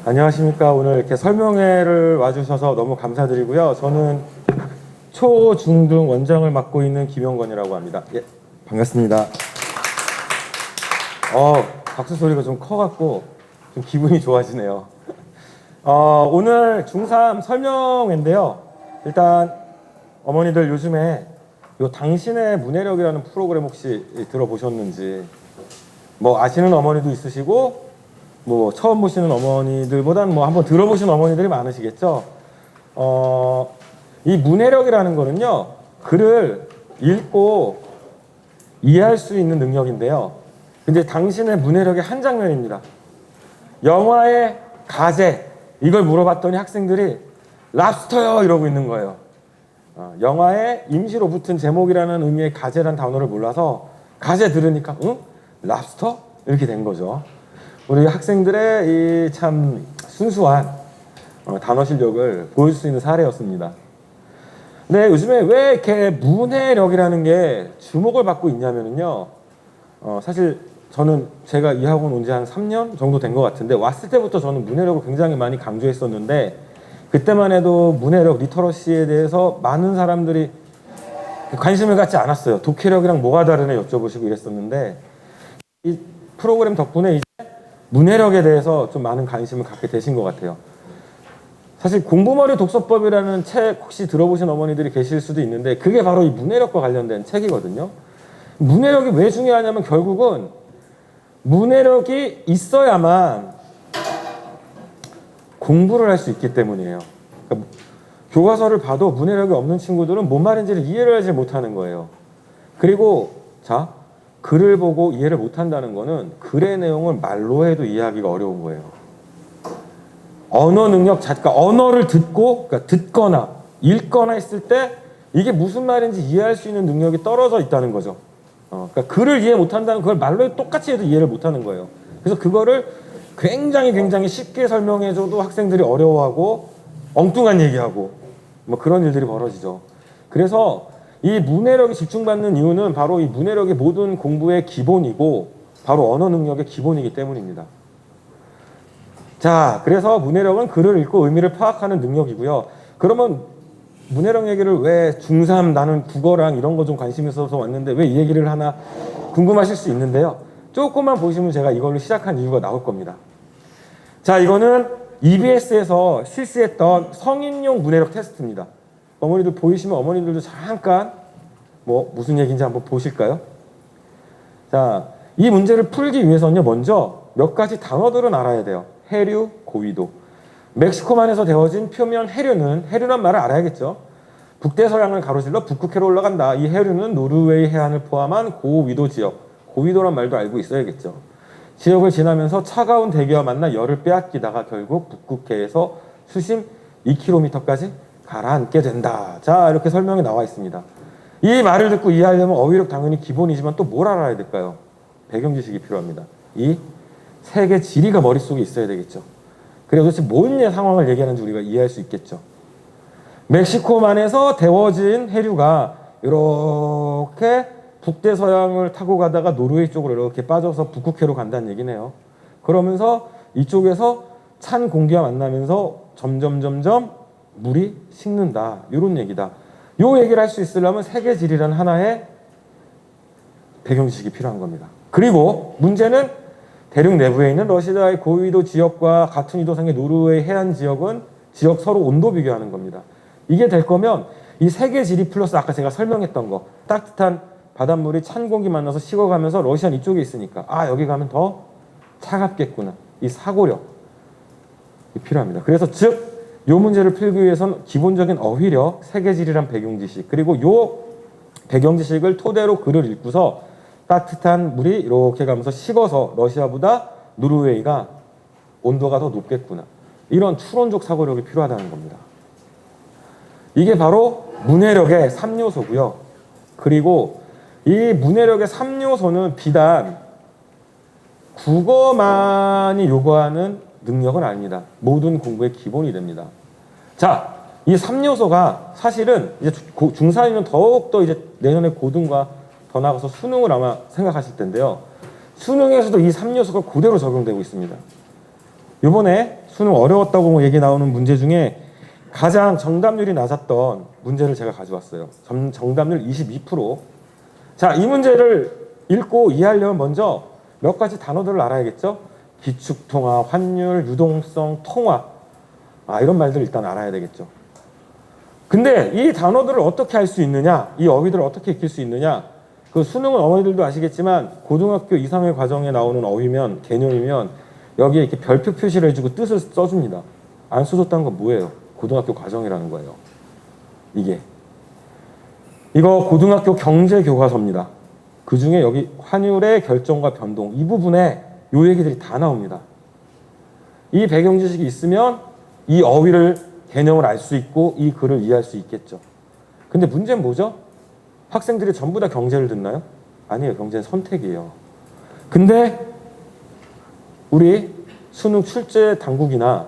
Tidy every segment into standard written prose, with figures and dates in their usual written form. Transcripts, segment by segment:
안녕하십니까. 오늘 이렇게 설명회를 와주셔서 너무 감사드리고요. 저는 초, 중, 등 원장을 맡고 있는 김영건이라고 합니다. 예, 반갑습니다. 박수 소리가 좀 커갖고 좀 기분이 좋아지네요. 오늘 중3 설명회인데요. 일단 어머니들 요즘에 요 당신의 문해력이라는 프로그램 혹시 들어보셨는지, 뭐 아시는 어머니도 있으시고 뭐 처음 보시는 어머니들보다는 뭐 한번 들어보신 어머니들이 많으시겠죠. 이 문해력이라는 거는요, 글을 읽고 이해할 수 있는 능력인데요. 근데 당신의 문해력의 한 장면입니다. 영화의 가제, 이걸 물어봤더니 학생들이 랍스터요 이러고 있는 거예요. 영화에 임시로 붙은 제목이라는 의미의 가제라는 단어를 몰라서 가제 들으니까 응? 랍스터? 이렇게 된 거죠. 우리 학생들의 이 참 순수한 단어 실력을 보여줄 수 있는 사례였습니다. 근데 요즘에 왜 이렇게 문해력이라는 게 주목을 받고 있냐면요. 사실 저는 제가 이 학원 온 지 한 3년 정도 된 것 같은데, 왔을 때부터 저는 문해력을 굉장히 많이 강조했었는데, 그때만 해도 문해력, 리터러시에 대해서 많은 사람들이 관심을 갖지 않았어요. 독해력이랑 뭐가 다르냐 여쭤보시고 이랬었는데, 이 프로그램 덕분에 이제 문해력에 대해서 좀 많은 관심을 갖게 되신 것 같아요. 사실 공부머리 독서법이라는 책 혹시 들어보신 어머니들이 계실 수도 있는데, 그게 바로 이 문해력과 관련된 책이거든요. 문해력이 왜 중요하냐면 결국은 문해력이 있어야만 공부를 할 수 있기 때문이에요. 그러니까 교과서를 봐도 문해력이 없는 친구들은 뭔 말인지를 이해를 하지 못하는 거예요. 그리고 자, 글을 보고 이해를 못한다는 거는 글의 내용을 말로 해도 이해하기가 어려운 거예요. 언어 능력 자체가, 언어를 듣고, 그러니까 듣거나 읽거나 했을 때 이게 무슨 말인지 이해할 수 있는 능력이 떨어져 있다는 거죠. 그러니까 글을 이해 못한다는, 그걸 말로 똑같이 해도 이해를 못하는 거예요. 그래서 그거를 굉장히 쉽게 설명해줘도 학생들이 어려워하고 엉뚱한 얘기하고 뭐 그런 일들이 벌어지죠. 그래서 이 문해력이 집중받는 이유는 바로 이 문해력이 모든 공부의 기본이고 바로 언어 능력의 기본이기 때문입니다. 자, 그래서 문해력은 글을 읽고 의미를 파악하는 능력이고요. 그러면 문해력 얘기를 왜 중3 나는 국어랑 이런 거 좀 관심 있어서 왔는데 왜 이 얘기를 하나 궁금하실 수 있는데요. 조금만 보시면 제가 이걸로 시작한 이유가 나올 겁니다. 자, 이거는 EBS에서 실시했던 성인용 문해력 테스트입니다. 어머니들 보이시면 어머니들도 잠깐 뭐 무슨 얘기인지 한번 보실까요? 자, 이 문제를 풀기 위해서는요, 먼저 몇 가지 단어들은 알아야 돼요. 해류, 고위도. 멕시코만에서 되어진 표면 해류란 말을 알아야겠죠. 북대서양을 가로질러 북극해로 올라간다. 이 해류는 노르웨이 해안을 포함한 고위도 지역. 고위도란 말도 알고 있어야겠죠. 지역을 지나면서 차가운 대기와 만나 열을 빼앗기다가 결국 북극해에서 수심 2km까지 가라앉게 된다. 자, 이렇게 설명이 나와 있습니다. 이 말을 듣고 이해하려면 어휘력 당연히 기본이지만 또 뭘 알아야 될까요? 배경 지식이 필요합니다. 이 세계 지리가 머릿속에 있어야 되겠죠. 그래 도대체 뭔 상황을 얘기하는지 우리가 이해할 수 있겠죠. 멕시코만에서 데워진 해류가 이렇게 북대서양을 타고 가다가 노르웨이 쪽으로 이렇게 빠져서 북극해로 간다는 얘기네요. 그러면서 이쪽에서 찬 공기와 만나면서 점점 물이 식는다. 이런 얘기다. 요 얘기를 할 수 있으려면 세계지리라는 하나의 배경 지식이 필요한 겁니다. 그리고 문제는 대륙 내부에 있는 러시아의 고위도 지역과 같은 위도상의 노르웨이 해안 지역은 지역 서로 온도 비교하는 겁니다. 이게 될 거면 이 세계지리 플러스 아까 제가 설명했던 거, 따뜻한 바닷물이 찬 공기 만나서 식어가면서 러시아는 이쪽에 있으니까 여기 가면 더 차갑겠구나. 이 사고력이 필요합니다. 그래서 즉 요 문제를 풀기 위해서는 기본적인 어휘력, 세계지리란 배경지식, 그리고 요 배경지식을 토대로 글을 읽고서 따뜻한 물이 이렇게 가면서 식어서 러시아보다 노르웨이가 온도가 더 높겠구나. 이런 추론적 사고력이 필요하다는 겁니다. 이게 바로 문해력의 3요소고요. 그리고 이 문해력의 3요소는 비단 국어만이 요구하는 능력은 아닙니다. 모든 공부의 기본이 됩니다. 자, 이 3요소가 사실은 이제 중3이면 더욱더 이제 내년에 고등과 더 나아가서 수능을 아마 생각하실 텐데요. 수능에서도 이 3요소가 그대로 적용되고 있습니다. 이번에 수능 어려웠다고 얘기 나오는 문제 중에 가장 정답률이 낮았던 문제를 제가 가져왔어요. 정답률 22%. 자, 이 문제를 읽고 이해하려면 먼저 몇 가지 단어들을 알아야겠죠? 기축통화, 환율, 유동성, 통화. 이런 말들 일단 알아야 되겠죠. 근데 이 단어들을 어떻게 할 수 있느냐, 이 어휘들을 어떻게 익힐 수 있느냐, 그 수능은 어머니들도 아시겠지만 고등학교 이상의 과정에 나오는 어휘면, 개념이면 여기에 이렇게 별표 표시를 해주고 뜻을 써줍니다. 안 써줬다는 건 뭐예요? 고등학교 과정이라는 거예요. 이거 고등학교 경제교과서입니다. 그 중에 여기 환율의 결정과 변동, 이 부분에 요 얘기들이 다 나옵니다. 이 배경 지식이 있으면 이 어휘를, 개념을 알 수 있고 이 글을 이해할 수 있겠죠. 근데 문제는 뭐죠? 학생들이 전부 다 경제를 듣나요? 아니에요. 경제는 선택이에요. 근데 우리 수능 출제 당국이나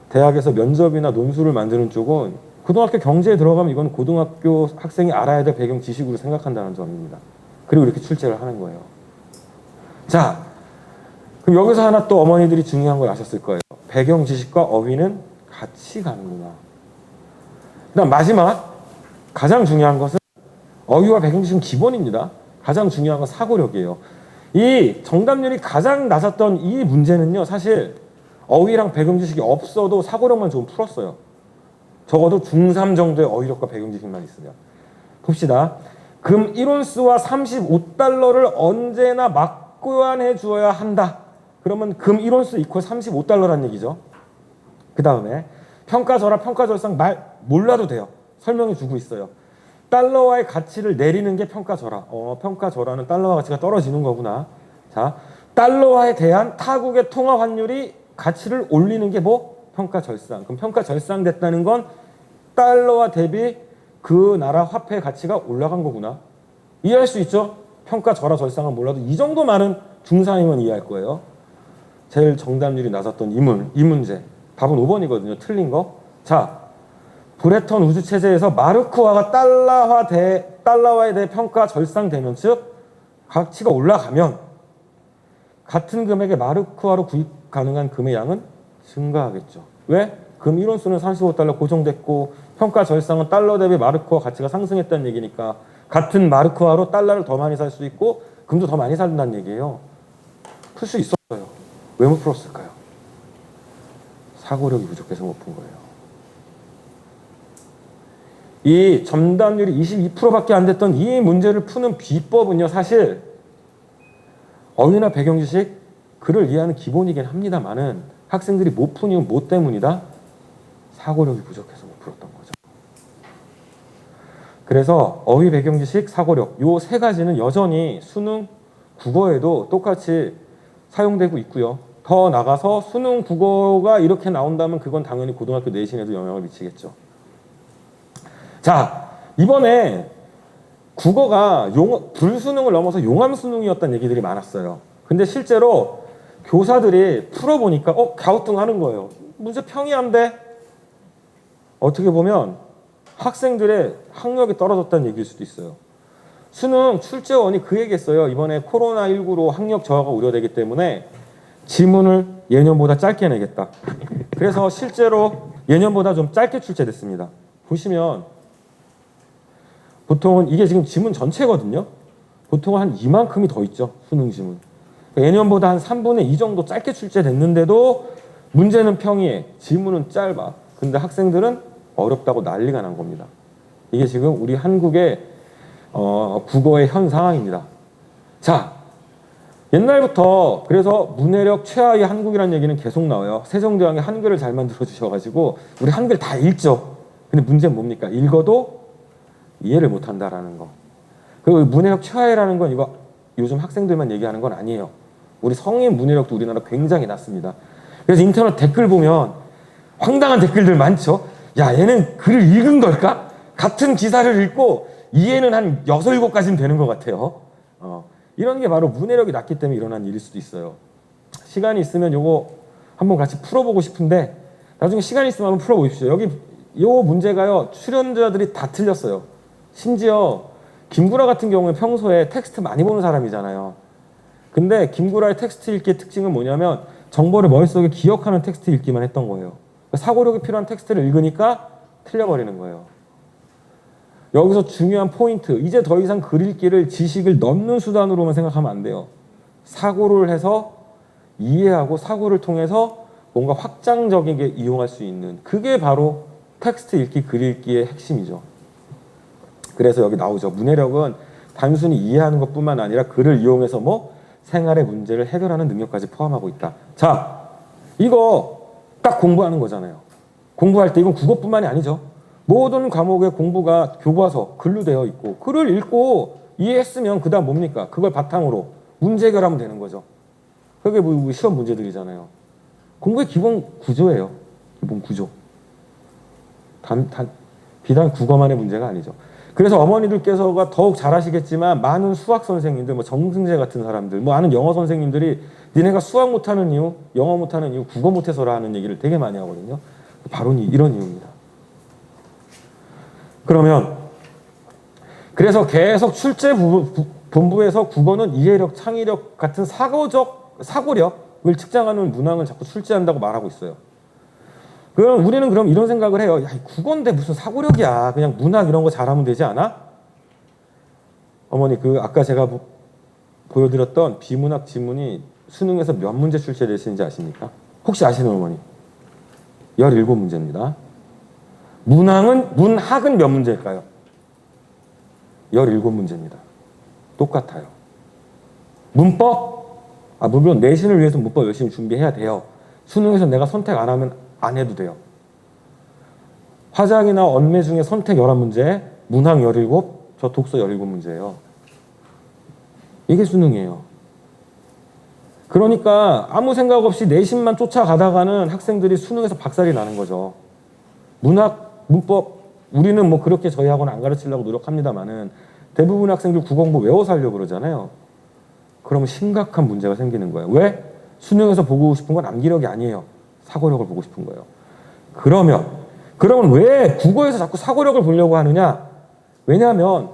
대학에서 면접이나 논술을 만드는 쪽은 고등학교 경제에 들어가면 이건 고등학교 학생이 알아야 될 배경 지식으로 생각한다는 점입니다. 그리고 이렇게 출제를 하는 거예요. 자, 그럼 여기서 하나 또 어머니들이 중요한 걸 아셨을 거예요. 배경 지식과 어휘는 같이 가는구나. 그다음 마지막 가장 중요한 것은 어휘와 배경 지식은 기본입니다. 가장 중요한 건 사고력이에요. 이 정답률이 가장 낮았던 이 문제는요, 사실 어휘랑 배경 지식이 없어도 사고력만 좀 풀었어요. 적어도 중3 정도의 어휘력과 배경 지식만 있으면. 봅시다. 금 1온스와 35달러를 언제나 맞교환해 주어야 한다. 그러면 금 1온스 이퀄 35달러란 얘기죠. 그 다음에 평가절하, 평가절상 말 몰라도 돼요. 설명해 주고 있어요. 달러와의 가치를 내리는 게 평가절하. 평가절하는 달러와 가치가 떨어지는 거구나. 자, 달러화에 대한 타국의 통화 환율이 가치를 올리는 게 뭐? 평가절상. 그럼 평가절상 됐다는 건 달러와 대비 그 나라 화폐의 가치가 올라간 거구나. 이해할 수 있죠? 평가절하 절상은 몰라도 이 정도만은 중3이면 이해할 거예요. 제일 정답률이 낮았던 이 문제. 답은 5번이거든요. 틀린 거. 자, 브레턴 우주체제에서 마르크화가 달러화에 대해 평가 절상되면, 즉 가치가 올라가면 같은 금액의 마르크화로 구입 가능한 금의 양은 증가하겠죠. 왜? 금 1온수는 35달러 고정됐고 평가 절상은 달러 대비 마르크화 가치가 상승했다는 얘기니까 같은 마르크화로 달러를 더 많이 살 수 있고 금도 더 많이 산다는 얘기예요. 풀 수 있었어요. 왜 못 풀었을까요? 사고력이 부족해서 못 푼 거예요. 이 정답률이 22%밖에 안 됐던 이 문제를 푸는 비법은요, 사실 어휘나 배경 지식, 글을 이해하는 기본이긴 합니다만은 학생들이 못 푼 이유는 뭐 때문이다? 사고력이 부족해서 못 풀었던 거죠. 그래서 어휘, 배경 지식, 사고력, 요 세 가지는 여전히 수능, 국어에도 똑같이 사용되고 있고요. 더 나가서 수능 국어가 이렇게 나온다면 그건 당연히 고등학교 내신에도 영향을 미치겠죠. 자, 이번에 국어가 불수능을 넘어서 용암 수능이었다는 얘기들이 많았어요. 근데 실제로 교사들이 풀어보니까 갸우뚱하는 거예요. 문제 평이한데? 어떻게 보면 학생들의 학력이 떨어졌다는 얘기일 수도 있어요. 수능 출제원이 그 얘기했어요. 이번에 코로나19로 학력 저하가 우려되기 때문에 지문을 예년보다 짧게 내겠다. 그래서 실제로 예년보다 좀 짧게 출제됐습니다. 보시면 보통은 이게 지금 지문 전체거든요. 보통은 한 이만큼이 더 있죠. 수능 지문. 예년보다 한 3분의 2 정도 짧게 출제됐는데도 문제는 평이해. 지문은 짧아. 근데 학생들은 어렵다고 난리가 난 겁니다. 이게 지금 우리 한국의 국어의 현 상황입니다. 자, 옛날부터 그래서 문해력 최하위 한국이라는 얘기는 계속 나와요. 세종대왕이 한글을 잘 만들어 주셔가지고 우리 한글 다 읽죠. 근데 문제는 뭡니까? 읽어도 이해를 못한다라는 거. 그리고 문해력 최하위라는 건 이거 요즘 학생들만 얘기하는 건 아니에요. 우리 성인 문해력도 우리나라 굉장히 낮습니다. 그래서 인터넷 댓글 보면 황당한 댓글들 많죠. 야, 얘는 글을 읽은 걸까? 같은 기사를 읽고 이해는 한 6, 7가지는 되는 것 같아요. 이런 게 바로 문해력이 낮기 때문에 일어난 일일 수도 있어요. 시간이 있으면 요거 한번 같이 풀어보고 싶은데 나중에 시간이 있으면 한번 풀어보십시오. 여기 요 문제가요, 출연자들이 다 틀렸어요. 심지어 김구라 같은 경우에 평소에 텍스트 많이 보는 사람이잖아요. 근데 김구라의 텍스트 읽기의 특징은 뭐냐면 정보를 머릿속에 기억하는 텍스트 읽기만 했던 거예요. 사고력이 필요한 텍스트를 읽으니까 틀려버리는 거예요. 여기서 중요한 포인트, 이제 더 이상 글 읽기를 지식을 넣는 수단으로만 생각하면 안 돼요. 사고를 해서 이해하고 사고를 통해서 뭔가 확장적이게 이용할 수 있는, 그게 바로 텍스트 읽기, 글 읽기의 핵심이죠. 그래서 여기 나오죠. 문해력은 단순히 이해하는 것뿐만 아니라 글을 이용해서 뭐 생활의 문제를 해결하는 능력까지 포함하고 있다. 자, 이거 딱 공부하는 거잖아요. 공부할 때 이건 국어뿐만이 아니죠. 모든 과목의 공부가 교과서, 글로 되어 있고 글을 읽고 이해했으면 그 다음 뭡니까? 그걸 바탕으로 문제 해결하면 되는 거죠. 그게 뭐 시험 문제들이잖아요. 공부의 기본 구조예요. 기본 구조. 비단 국어만의 문제가 아니죠. 그래서 어머니들께서가 더욱 잘 아시겠지만 많은 수학 선생님들, 뭐 정승재 같은 사람들, 뭐 아는 영어 선생님들이 니네가 수학 못하는 이유, 영어 못하는 이유, 국어 못해서라 하는 얘기를 되게 많이 하거든요. 바로 이런 이유입니다. 그러면 그래서 계속 출제 본부에서 국어는 이해력, 창의력 같은 사고력을 측정하는 문항을 자꾸 출제한다고 말하고 있어요. 그럼 우리는 그럼 이런 생각을 해요. 야, 국어인데 무슨 사고력이야. 그냥 문학 이런 거 잘하면 되지 않아? 어머니, 그 아까 제가 보여드렸던 비문학 지문이 수능에서 몇 문제 출제되시는지 아십니까? 혹시 아시는 어머니? 17문제입니다. 문학은 몇 문제일까요? 17문제입니다. 똑같아요. 문법? 물론 내신을 위해서 문법 열심히 준비해야 돼요. 수능에서 내가 선택 안 하면 안 해도 돼요. 화작이나 언매 중에 선택 11문제, 문학 17, 저 독서 17문제예요. 이게 수능이에요. 그러니까 아무 생각 없이 내신만 쫓아가다가는 학생들이 수능에서 박살이 나는 거죠. 문학, 문법, 우리는 뭐 그렇게 저희 학원 안 가르치려고 노력합니다만은 대부분의 학생들 국어 공부 외워서 하려고 그러잖아요. 그러면 심각한 문제가 생기는 거예요. 왜? 수능에서 보고 싶은 건 암기력이 아니에요. 사고력을 보고 싶은 거예요. 그러면 왜 국어에서 자꾸 사고력을 보려고 하느냐? 왜냐하면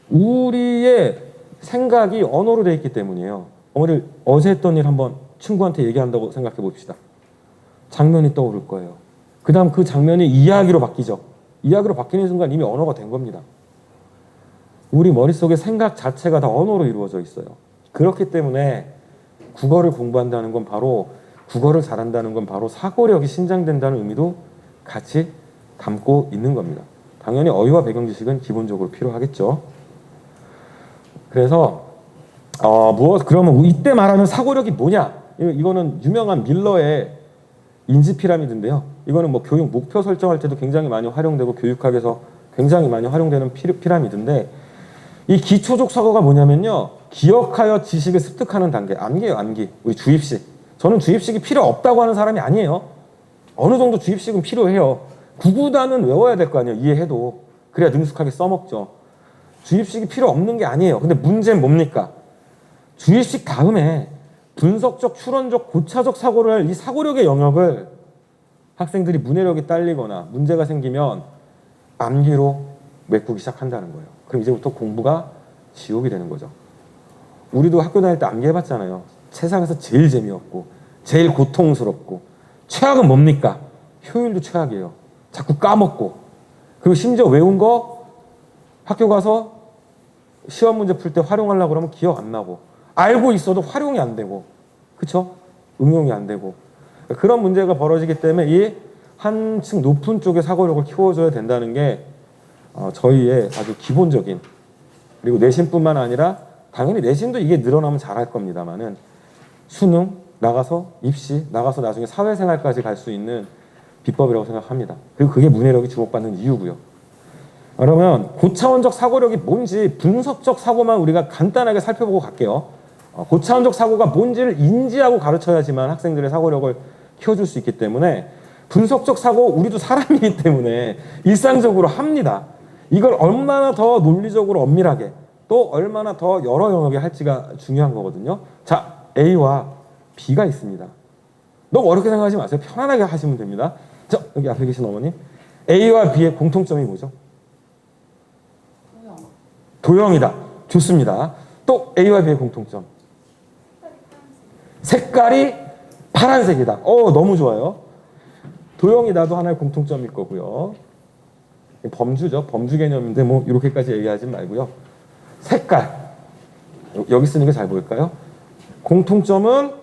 우리의 생각이 언어로 되어 있기 때문이에요. 어머니, 어제 했던 일 한번 친구한테 얘기한다고 생각해 봅시다. 장면이 떠오를 거예요. 그 다음 그 장면이 이야기로 바뀌죠. 이야기로 바뀌는 순간 이미 언어가 된 겁니다. 우리 머릿속의 생각 자체가 다 언어로 이루어져 있어요. 그렇기 때문에 국어를 공부한다는 건 바로, 국어를 잘한다는 건 바로 사고력이 신장된다는 의미도 같이 담고 있는 겁니다. 당연히 어휘와 배경 지식은 기본적으로 필요하겠죠. 그래서 그러면 이때 말하는 사고력이 뭐냐? 이거는 유명한 밀러의 인지 피라미드인데요. 이거는 뭐 교육 목표 설정할 때도 굉장히 많이 활용되고 교육학에서 굉장히 많이 활용되는 피라미드인데, 이 기초적 사고가 뭐냐면요, 기억하여 지식을 습득하는 단계, 암기예요, 암기. 우리 주입식. 저는 주입식이 필요 없다고 하는 사람이 아니에요. 어느 정도 주입식은 필요해요. 구구단은 외워야 될 거 아니에요, 이해해도. 그래야 능숙하게 써먹죠. 주입식이 필요 없는 게 아니에요. 근데 문제는 뭡니까? 주입식 다음에 분석적, 추론적, 고차적 사고를 할 이 사고력의 영역을 학생들이 문해력이 딸리거나 문제가 생기면 암기로 메꾸기 시작한다는 거예요. 그럼 이제부터 공부가 지옥이 되는 거죠. 우리도 학교 다닐 때 암기해봤잖아요. 세상에서 제일 재미없고 제일 고통스럽고, 최악은 뭡니까? 효율도 최악이에요. 자꾸 까먹고, 그리고 심지어 외운 거 학교 가서 시험 문제 풀 때 활용하려고 그러면 기억 안 나고, 알고 있어도 활용이 안 되고, 그쵸? 응용이 안 되고, 그런 문제가 벌어지기 때문에 이 한층 높은 쪽의 사고력을 키워줘야 된다는 게 저희의 아주 기본적인, 그리고 내신뿐만 아니라 당연히 내신도 이게 늘어나면 잘할 겁니다만은 수능, 나가서 입시, 나가서 나중에 사회생활까지 갈 수 있는 비법이라고 생각합니다. 그리고 그게 문해력이 주목받는 이유고요. 그러면 고차원적 사고력이 뭔지 분석적 사고만 우리가 간단하게 살펴보고 갈게요. 고차원적 사고가 뭔지를 인지하고 가르쳐야지만 학생들의 사고력을 키워줄 수 있기 때문에, 분석적 사고, 우리도 사람이기 때문에 일상적으로 합니다. 이걸 얼마나 더 논리적으로 엄밀하게, 또 얼마나 더 여러 영역에 할지가 중요한 거거든요. 자, A와 B가 있습니다. 너무 어렵게 생각하지 마세요. 편안하게 하시면 됩니다. 자, 여기 앞에 계신 어머님, A와 B의 공통점이 뭐죠? 도형이다. 좋습니다. 또 A와 B의 공통점. 색깔이 파란색이다. 너무 좋아요. 도형이다도 하나의 공통점일 거고요. 범주죠. 범주 개념인데 뭐 이렇게까지 얘기하지 말고요. 색깔. 여기 쓰는 게 잘 보일까요? 공통점은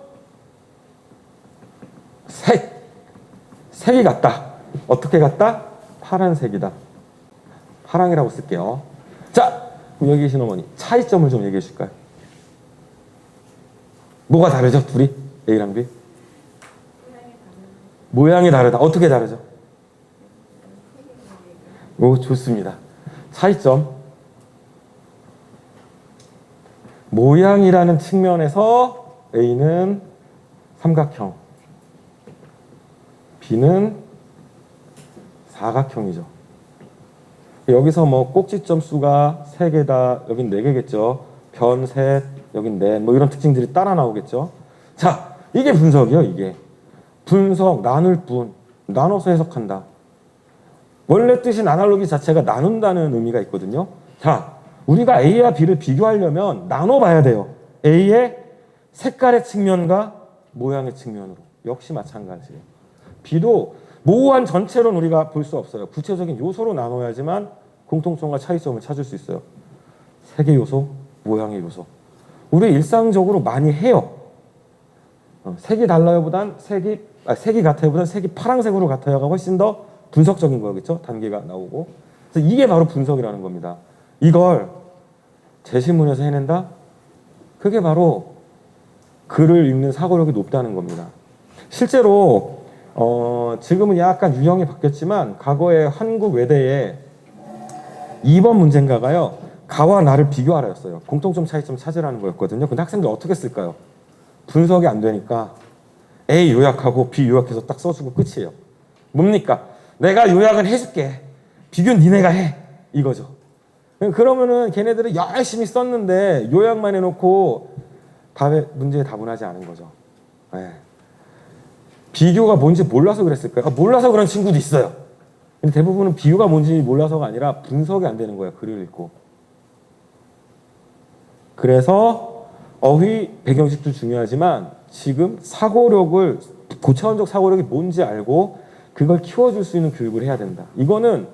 색이 같다. 어떻게 같다? 파란색이다. 파랑이라고 쓸게요. 자, 여기 계신 어머니 차이점을 좀 얘기해 주실까요? 뭐가 다르죠? 둘이? A랑 B? 모양이 다르다. 어떻게 다르죠? 오, 좋습니다. 차이점. 모양이라는 측면에서 A는 삼각형, B는 사각형이죠. 여기서 뭐 꼭지점 수가 3개다, 여긴 4개겠죠. 변, 셋, 여긴 넷, 뭐 이런 특징들이 따라 나오겠죠. 자, 이게 분석이요, 이게. 분석, 나눌 뿐, 나눠서 해석한다. 원래 뜻인 아날로기 자체가 나눈다는 의미가 있거든요. 자, 우리가 A와 B를 비교하려면 나눠봐야 돼요. A의 색깔의 측면과 모양의 측면으로. 역시 마찬가지예요. B도 모호한 전체로는 우리가 볼 수 없어요. 구체적인 요소로 나눠야지만 공통점과 차이점을 찾을 수 있어요. 색의 요소, 모양의 요소. 우리 일상적으로 많이 해요. 색이 달라요보단 색이 같아요보단 색이 파란색으로 같아요가 훨씬 더 분석적인 거겠죠. 단계가 나오고. 그래서 이게 바로 분석이라는 겁니다. 이걸 제시문에서 해낸다? 그게 바로 글을 읽는 사고력이 높다는 겁니다. 실제로 지금은 약간 유형이 바뀌었지만 과거에 한국 외대에 2번 문제인가가요. 가와 나를 비교하라였어요. 공통점 차이점 찾으라는 거였거든요. 근데 학생들 어떻게 쓸까요? 분석이 안 되니까 A 요약하고 B 요약해서 딱 써주고 끝이에요. 뭡니까? 내가 요약은 해줄게. 비교는 니네가 해. 이거죠. 그러면은 걔네들은 열심히 썼는데 요약만 해놓고 문제에 다분하지 않은 거죠. 네. 비교가 뭔지 몰라서 그랬을까요? 몰라서 그런 친구도 있어요. 근데 대부분은 비교가 뭔지 몰라서가 아니라 분석이 안 되는 거예요. 글을 읽고. 그래서 어휘, 배경식도 중요하지만 지금 사고력을, 고차원적 사고력이 뭔지 알고 그걸 키워줄 수 있는 교육을 해야 된다. 이거는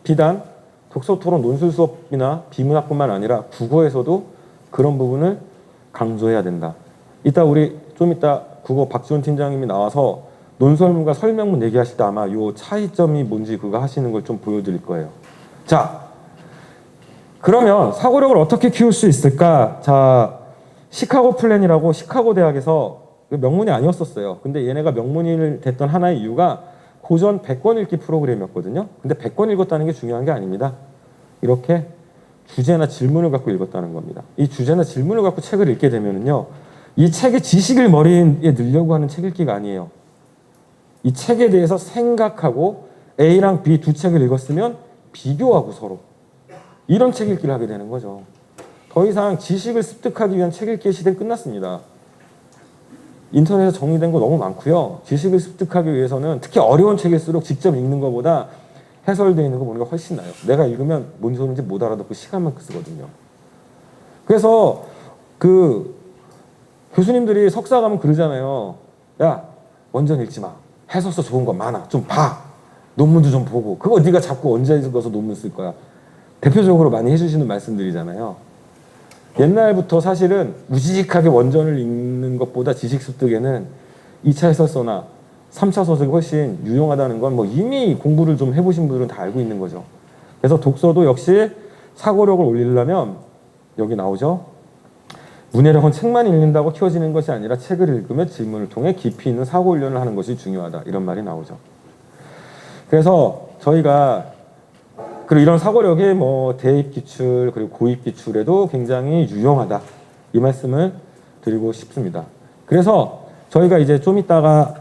비단 독서토론 논술 수업이나 비문학뿐만 아니라 국어에서도 그런 부분을 강조해야 된다. 좀 이따 국어 박지원 팀장님이 나와서 논설문과 설명문 얘기하실 때 아마 요 차이점이 뭔지 그거 하시는 걸 좀 보여드릴 거예요. 자, 그러면 사고력을 어떻게 키울 수 있을까? 자, 시카고 플랜이라고 시카고 대학에서 명문이 아니었었어요. 근데 얘네가 명문이 됐던 하나의 이유가 고전 100권 읽기 프로그램이었거든요. 근데 100권 읽었다는 게 중요한 게 아닙니다. 이렇게 주제나 질문을 갖고 읽었다는 겁니다. 이 주제나 질문을 갖고 책을 읽게 되면은요, 이 책의 지식을 머리에 넣으려고 하는 책 읽기가 아니에요. 이 책에 대해서 생각하고 A랑 B 두 책을 읽었으면 비교하고 서로 이런 책 읽기를 하게 되는 거죠. 더 이상 지식을 습득하기 위한 책 읽기의 시대는 끝났습니다. 인터넷에 정리된 거 너무 많고요. 지식을 습득하기 위해서는 특히 어려운 책일수록 직접 읽는 것보다 해설되어 있는 거 보는 게 훨씬 나아요. 내가 읽으면 뭔 소리인지 못 알아듣고 시간만 쓰거든요. 그래서 교수님들이 석사 가면 그러잖아요. 야, 원전 읽지 마. 해설서 좋은 거 많아. 좀 봐. 논문도 좀 보고. 그거 네가 자꾸 언제 읽어서 논문 쓸 거야. 대표적으로 많이 해주시는 말씀들이잖아요. 옛날부터 사실은 우직하게 원전을 읽는 것보다 지식 습득에는 2차 해설서나 3차 서적이 훨씬 유용하다는 건 뭐 이미 공부를 좀 해보신 분들은 다 알고 있는 거죠. 그래서 독서도 역시 사고력을 올리려면 여기 나오죠. 문해력은 책만 읽는다고 키워지는 것이 아니라 책을 읽으며 질문을 통해 깊이 있는 사고 훈련을 하는 것이 중요하다. 이런 말이 나오죠. 그래서 저희가 그리고 이런 사고력이 뭐 대입 기출 그리고 고입 기출에도 굉장히 유용하다. 이 말씀을 드리고 싶습니다. 그래서 저희가 이제 좀 이따가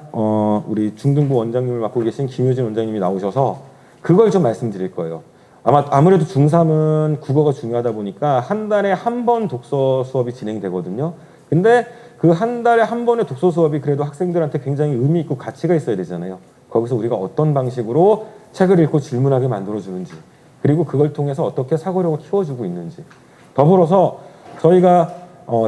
우리 중등부 원장님을 맡고 계신 김효진 원장님이 나오셔서 그걸 좀 말씀드릴 거예요. 아무래도 중3은 국어가 중요하다 보니까 한 달에 한 번 독서 수업이 진행되거든요. 근데 그 한 달에 한 번의 독서 수업이 그래도 학생들한테 굉장히 의미 있고 가치가 있어야 되잖아요. 거기서 우리가 어떤 방식으로 책을 읽고 질문하게 만들어주는지, 그리고 그걸 통해서 어떻게 사고력을 키워주고 있는지. 더불어서 저희가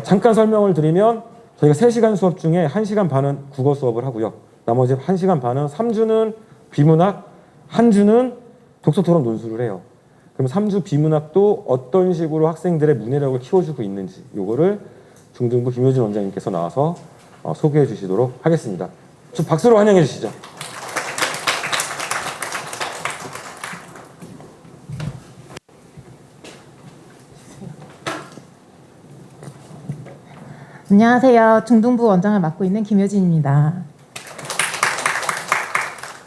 잠깐 설명을 드리면 저희가 3시간 수업 중에 1시간 반은 국어 수업을 하고요. 나머지 1시간 반은 3주는 비문학, 한 주는 독서토론 논술을 해요. 그럼 3주 비문학도 어떤 식으로 학생들의 문해력을 키워주고 있는지 요거를 중등부 김효진 원장님께서 나와서 소개해 주시도록 하겠습니다. 좀 박수로 환영해 주시죠. 안녕하세요. 중등부 원장을 맡고 있는 김효진입니다.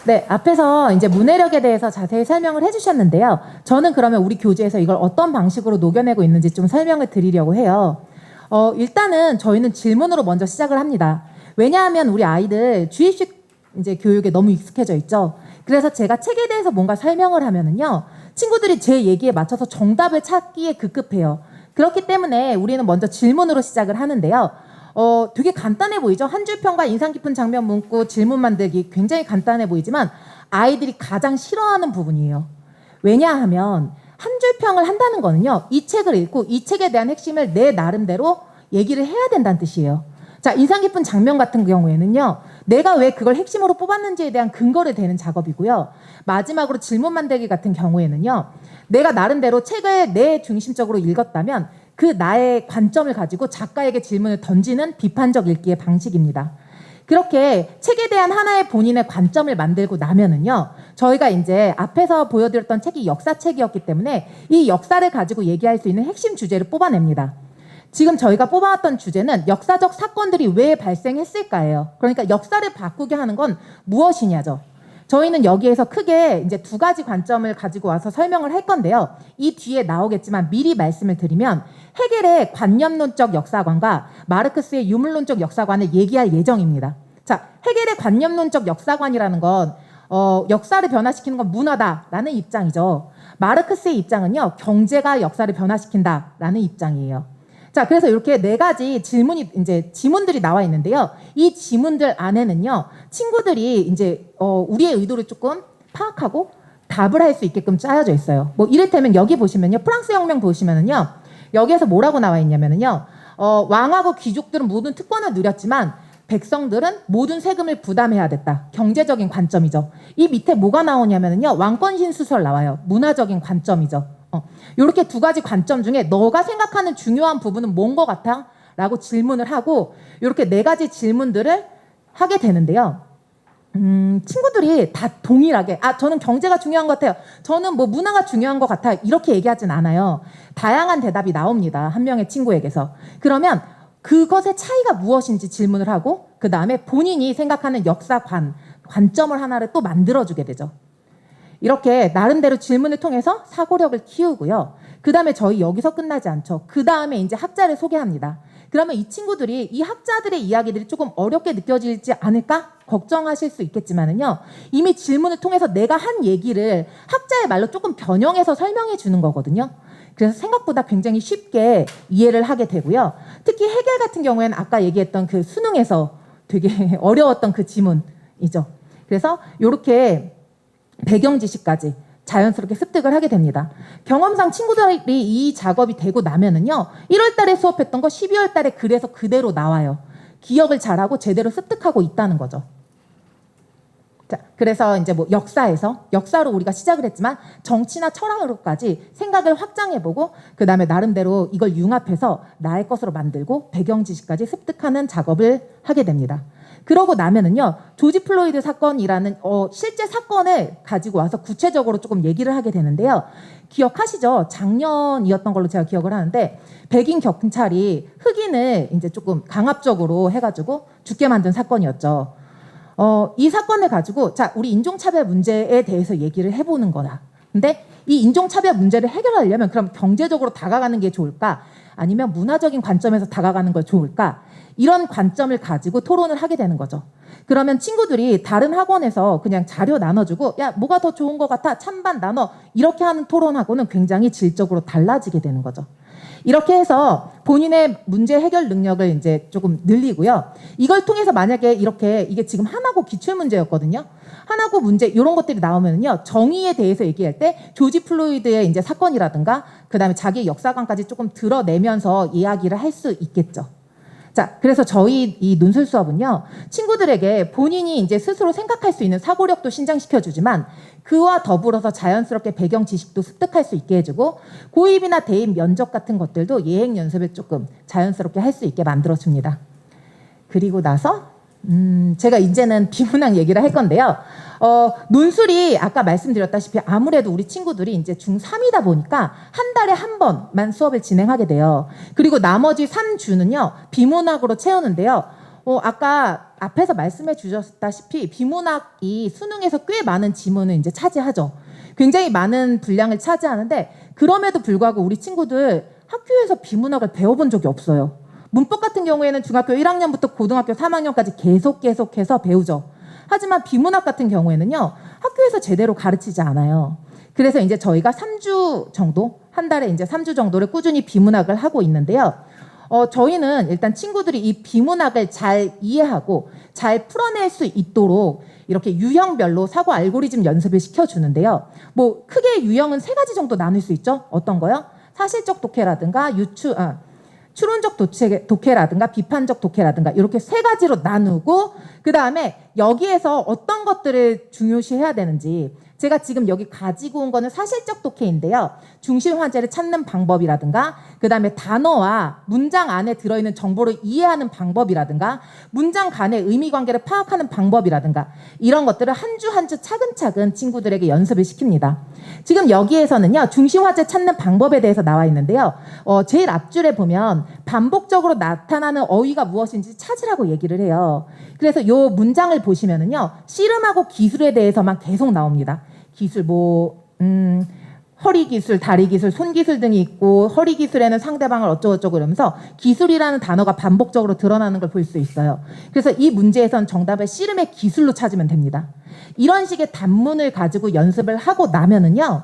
네, 앞에서 이제 문해력에 대해서 자세히 설명을 해주셨는데요. 저는 그러면 우리 교재에서 이걸 어떤 방식으로 녹여내고 있는지 좀 설명을 드리려고 해요. 일단은 저희는 질문으로 먼저 시작을 합니다. 왜냐하면 우리 아이들 주입식 이제 교육에 너무 익숙해져 있죠. 그래서 제가 책에 대해서 뭔가 설명을 하면은요, 친구들이 제 얘기에 맞춰서 정답을 찾기에 급급해요. 그렇기 때문에 우리는 먼저 질문으로 시작을 하는데요. 되게 간단해 보이죠? 한 줄 평과 인상 깊은 장면 문구 질문 만들기 굉장히 간단해 보이지만 아이들이 가장 싫어하는 부분이에요. 왜냐하면 한 줄 평을 한다는 거는요, 이 책을 읽고 이 책에 대한 핵심을 내 나름대로 얘기를 해야 된다는 뜻이에요. 자, 인상 깊은 장면 같은 경우에는요, 내가 왜 그걸 핵심으로 뽑았는지에 대한 근거를 대는 작업이고요. 마지막으로 질문 만들기 같은 경우에는요, 내가 나름대로 책을 내 중심적으로 읽었다면 그 나의 관점을 가지고 작가에게 질문을 던지는 비판적 읽기의 방식입니다. 그렇게 책에 대한 하나의 본인의 관점을 만들고 나면은요, 저희가 이제 앞에서 보여드렸던 책이 역사책이었기 때문에 이 역사를 가지고 얘기할 수 있는 핵심 주제를 뽑아냅니다. 지금 저희가 뽑아왔던 주제는 역사적 사건들이 왜 발생했을까예요. 그러니까 역사를 바꾸게 하는 건 무엇이냐죠. 저희는 여기에서 크게 이제 2가지 관점을 가지고 와서 설명을 할 건데요. 이 뒤에 나오겠지만 미리 말씀을 드리면 헤겔의 관념론적 역사관과 마르크스의 유물론적 역사관을 얘기할 예정입니다. 자, 헤겔의 관념론적 역사관이라는 건 역사를 변화시키는 건 문화다라는 입장이죠. 마르크스의 입장은요, 경제가 역사를 변화시킨다라는 입장이에요. 자, 그래서 이렇게 4가지 지문들이 나와 있는데요. 이 지문들 안에는요, 친구들이 이제 우리의 의도를 조금 파악하고 답을 할 수 있게끔 짜여져 있어요. 뭐 이를테면 여기 보시면요, 프랑스 혁명 보시면은요, 여기에서 뭐라고 나와 있냐면은요, 왕하고 귀족들은 모든 특권을 누렸지만 백성들은 모든 세금을 부담해야 됐다. 경제적인 관점이죠. 이 밑에 뭐가 나오냐면은요, 왕권 신수설 나와요. 문화적인 관점이죠. 이렇게 2가지 관점 중에 너가 생각하는 중요한 부분은 뭔 것 같아? 라고 질문을 하고 이렇게 4가지 질문들을 하게 되는데요. 친구들이 다 동일하게 저는 경제가 중요한 것 같아요. 저는 뭐 문화가 중요한 것 같아요. 이렇게 얘기하진 않아요. 다양한 대답이 나옵니다. 한 명의 친구에게서. 그러면 그것의 차이가 무엇인지 질문을 하고 그 다음에 본인이 생각하는 관점을 하나를 또 만들어주게 되죠. 이렇게 나름대로 질문을 통해서 사고력을 키우고요. 그 다음에 저희 여기서 끝나지 않죠. 그 다음에 이제 학자를 소개합니다. 그러면 이 친구들이 이 학자들의 이야기들이 조금 어렵게 느껴지지 않을까 걱정하실 수 있겠지만은요. 이미 질문을 통해서 내가 한 얘기를 학자의 말로 조금 변형해서 설명해 주는 거거든요. 그래서 생각보다 굉장히 쉽게 이해를 하게 되고요. 특히 헤겔 같은 경우에는 아까 얘기했던 그 수능에서 되게 어려웠던 그 지문이죠. 그래서 이렇게 배경 지식까지 자연스럽게 습득을 하게 됩니다. 경험상 친구들이 이 작업이 되고 나면은요, 1월 달에 수업했던 거 12월 달에 그래서 그대로 나와요. 기억을 잘하고 제대로 습득하고 있다는 거죠. 자, 그래서 이제 뭐 역사로 우리가 시작을 했지만 정치나 철학으로까지 생각을 확장해보고 그 다음에 나름대로 이걸 융합해서 나의 것으로 만들고 배경 지식까지 습득하는 작업을 하게 됩니다. 그러고 나면은요, 조지 플로이드 사건이라는 실제 사건을 가지고 와서 구체적으로 조금 얘기를 하게 되는데요. 기억하시죠? 작년이었던 걸로 제가 기억을 하는데 백인 경찰이 흑인을 이제 조금 강압적으로 해가지고 죽게 만든 사건이었죠. 이 사건을 가지고 자, 우리 인종차별 문제에 대해서 얘기를 해보는 거다. 근데 이 인종차별 문제를 해결하려면 그럼 경제적으로 다가가는 게 좋을까? 아니면 문화적인 관점에서 다가가는 걸 좋을까? 이런 관점을 가지고 토론을 하게 되는 거죠. 그러면 친구들이 다른 학원에서 그냥 자료 나눠주고 야, 뭐가 더 좋은 것 같아? 찬반 나눠. 이렇게 하는 토론하고는 굉장히 질적으로 달라지게 되는 거죠. 이렇게 해서 본인의 문제 해결 능력을 이제 조금 늘리고요. 이걸 통해서 만약에 이게 지금 하나고 기출 문제였거든요. 하나고 문제 이런 것들이 나오면요, 정의에 대해서 얘기할 때 조지 플로이드의 이제 사건이라든가 그 다음에 자기의 역사관까지 조금 드러내면서 이야기를 할 수 있겠죠. 자, 그래서 저희 이 논술 수업은요, 친구들에게 본인이 이제 스스로 생각할 수 있는 사고력도 신장시켜주지만 그와 더불어서 자연스럽게 배경 지식도 습득할 수 있게 해주고 고입이나 대입 면접 같은 것들도 예행 연습을 조금 자연스럽게 할 수 있게 만들어줍니다. 그리고 나서 제가 이제는 비문학 얘기를 할 건데요. 논술이 아까 말씀드렸다시피 아무래도 우리 친구들이 이제 중3이다 보니까 한 달에 한 번만 수업을 진행하게 돼요. 그리고 나머지 3주는요, 비문학으로 채우는데요. 아까 앞에서 말씀해 주셨다시피 비문학이 수능에서 꽤 많은 지문을 이제 차지하죠. 굉장히 많은 분량을 차지하는데 그럼에도 불구하고 우리 친구들 학교에서 비문학을 배워본 적이 없어요. 문법 같은 경우에는 중학교 1학년부터 고등학교 3학년까지 계속해서 배우죠. 하지만 비문학 같은 경우에는요, 학교에서 제대로 가르치지 않아요. 그래서 이제 저희가 3주 정도, 한 달에 이제 3주 정도를 꾸준히 비문학을 하고 있는데요. 저희는 일단 친구들이 이 비문학을 잘 이해하고 잘 풀어낼 수 있도록 이렇게 유형별로 사고 알고리즘 연습을 시켜주는데요. 뭐 크게 유형은 3가지 정도 나눌 수 있죠. 어떤 거요? 사실적 독해라든가 추론적 독해라든가 비판적 독해라든가 이렇게 3가지로 나누고 그 다음에 여기에서 어떤 것들을 중요시해야 되는지 제가 지금 여기 가지고 온 거는 사실적 독해인데요. 중심 화제를 찾는 방법이라든가 그 다음에 단어와 문장 안에 들어있는 정보를 이해하는 방법이라든가 문장 간의 의미관계를 파악하는 방법이라든가 이런 것들을 한 주 한 주 차근차근 친구들에게 연습을 시킵니다. 지금 여기에서는요. 중심 화제 찾는 방법에 대해서 나와 있는데요. 제일 앞줄에 보면 반복적으로 나타나는 어휘가 무엇인지 찾으라고 얘기를 해요. 그래서 이 문장을 보시면은요. 씨름하고 기술에 대해서만 계속 나옵니다. 기술 허리 기술, 다리 기술, 손 기술 등이 있고 허리 기술에는 상대방을 어쩌고저쩌고 이러면서 기술이라는 단어가 반복적으로 드러나는 걸 볼 수 있어요. 그래서 이 문제에선 정답을 씨름의 기술로 찾으면 됩니다. 이런 식의 단문을 가지고 연습을 하고 나면은요.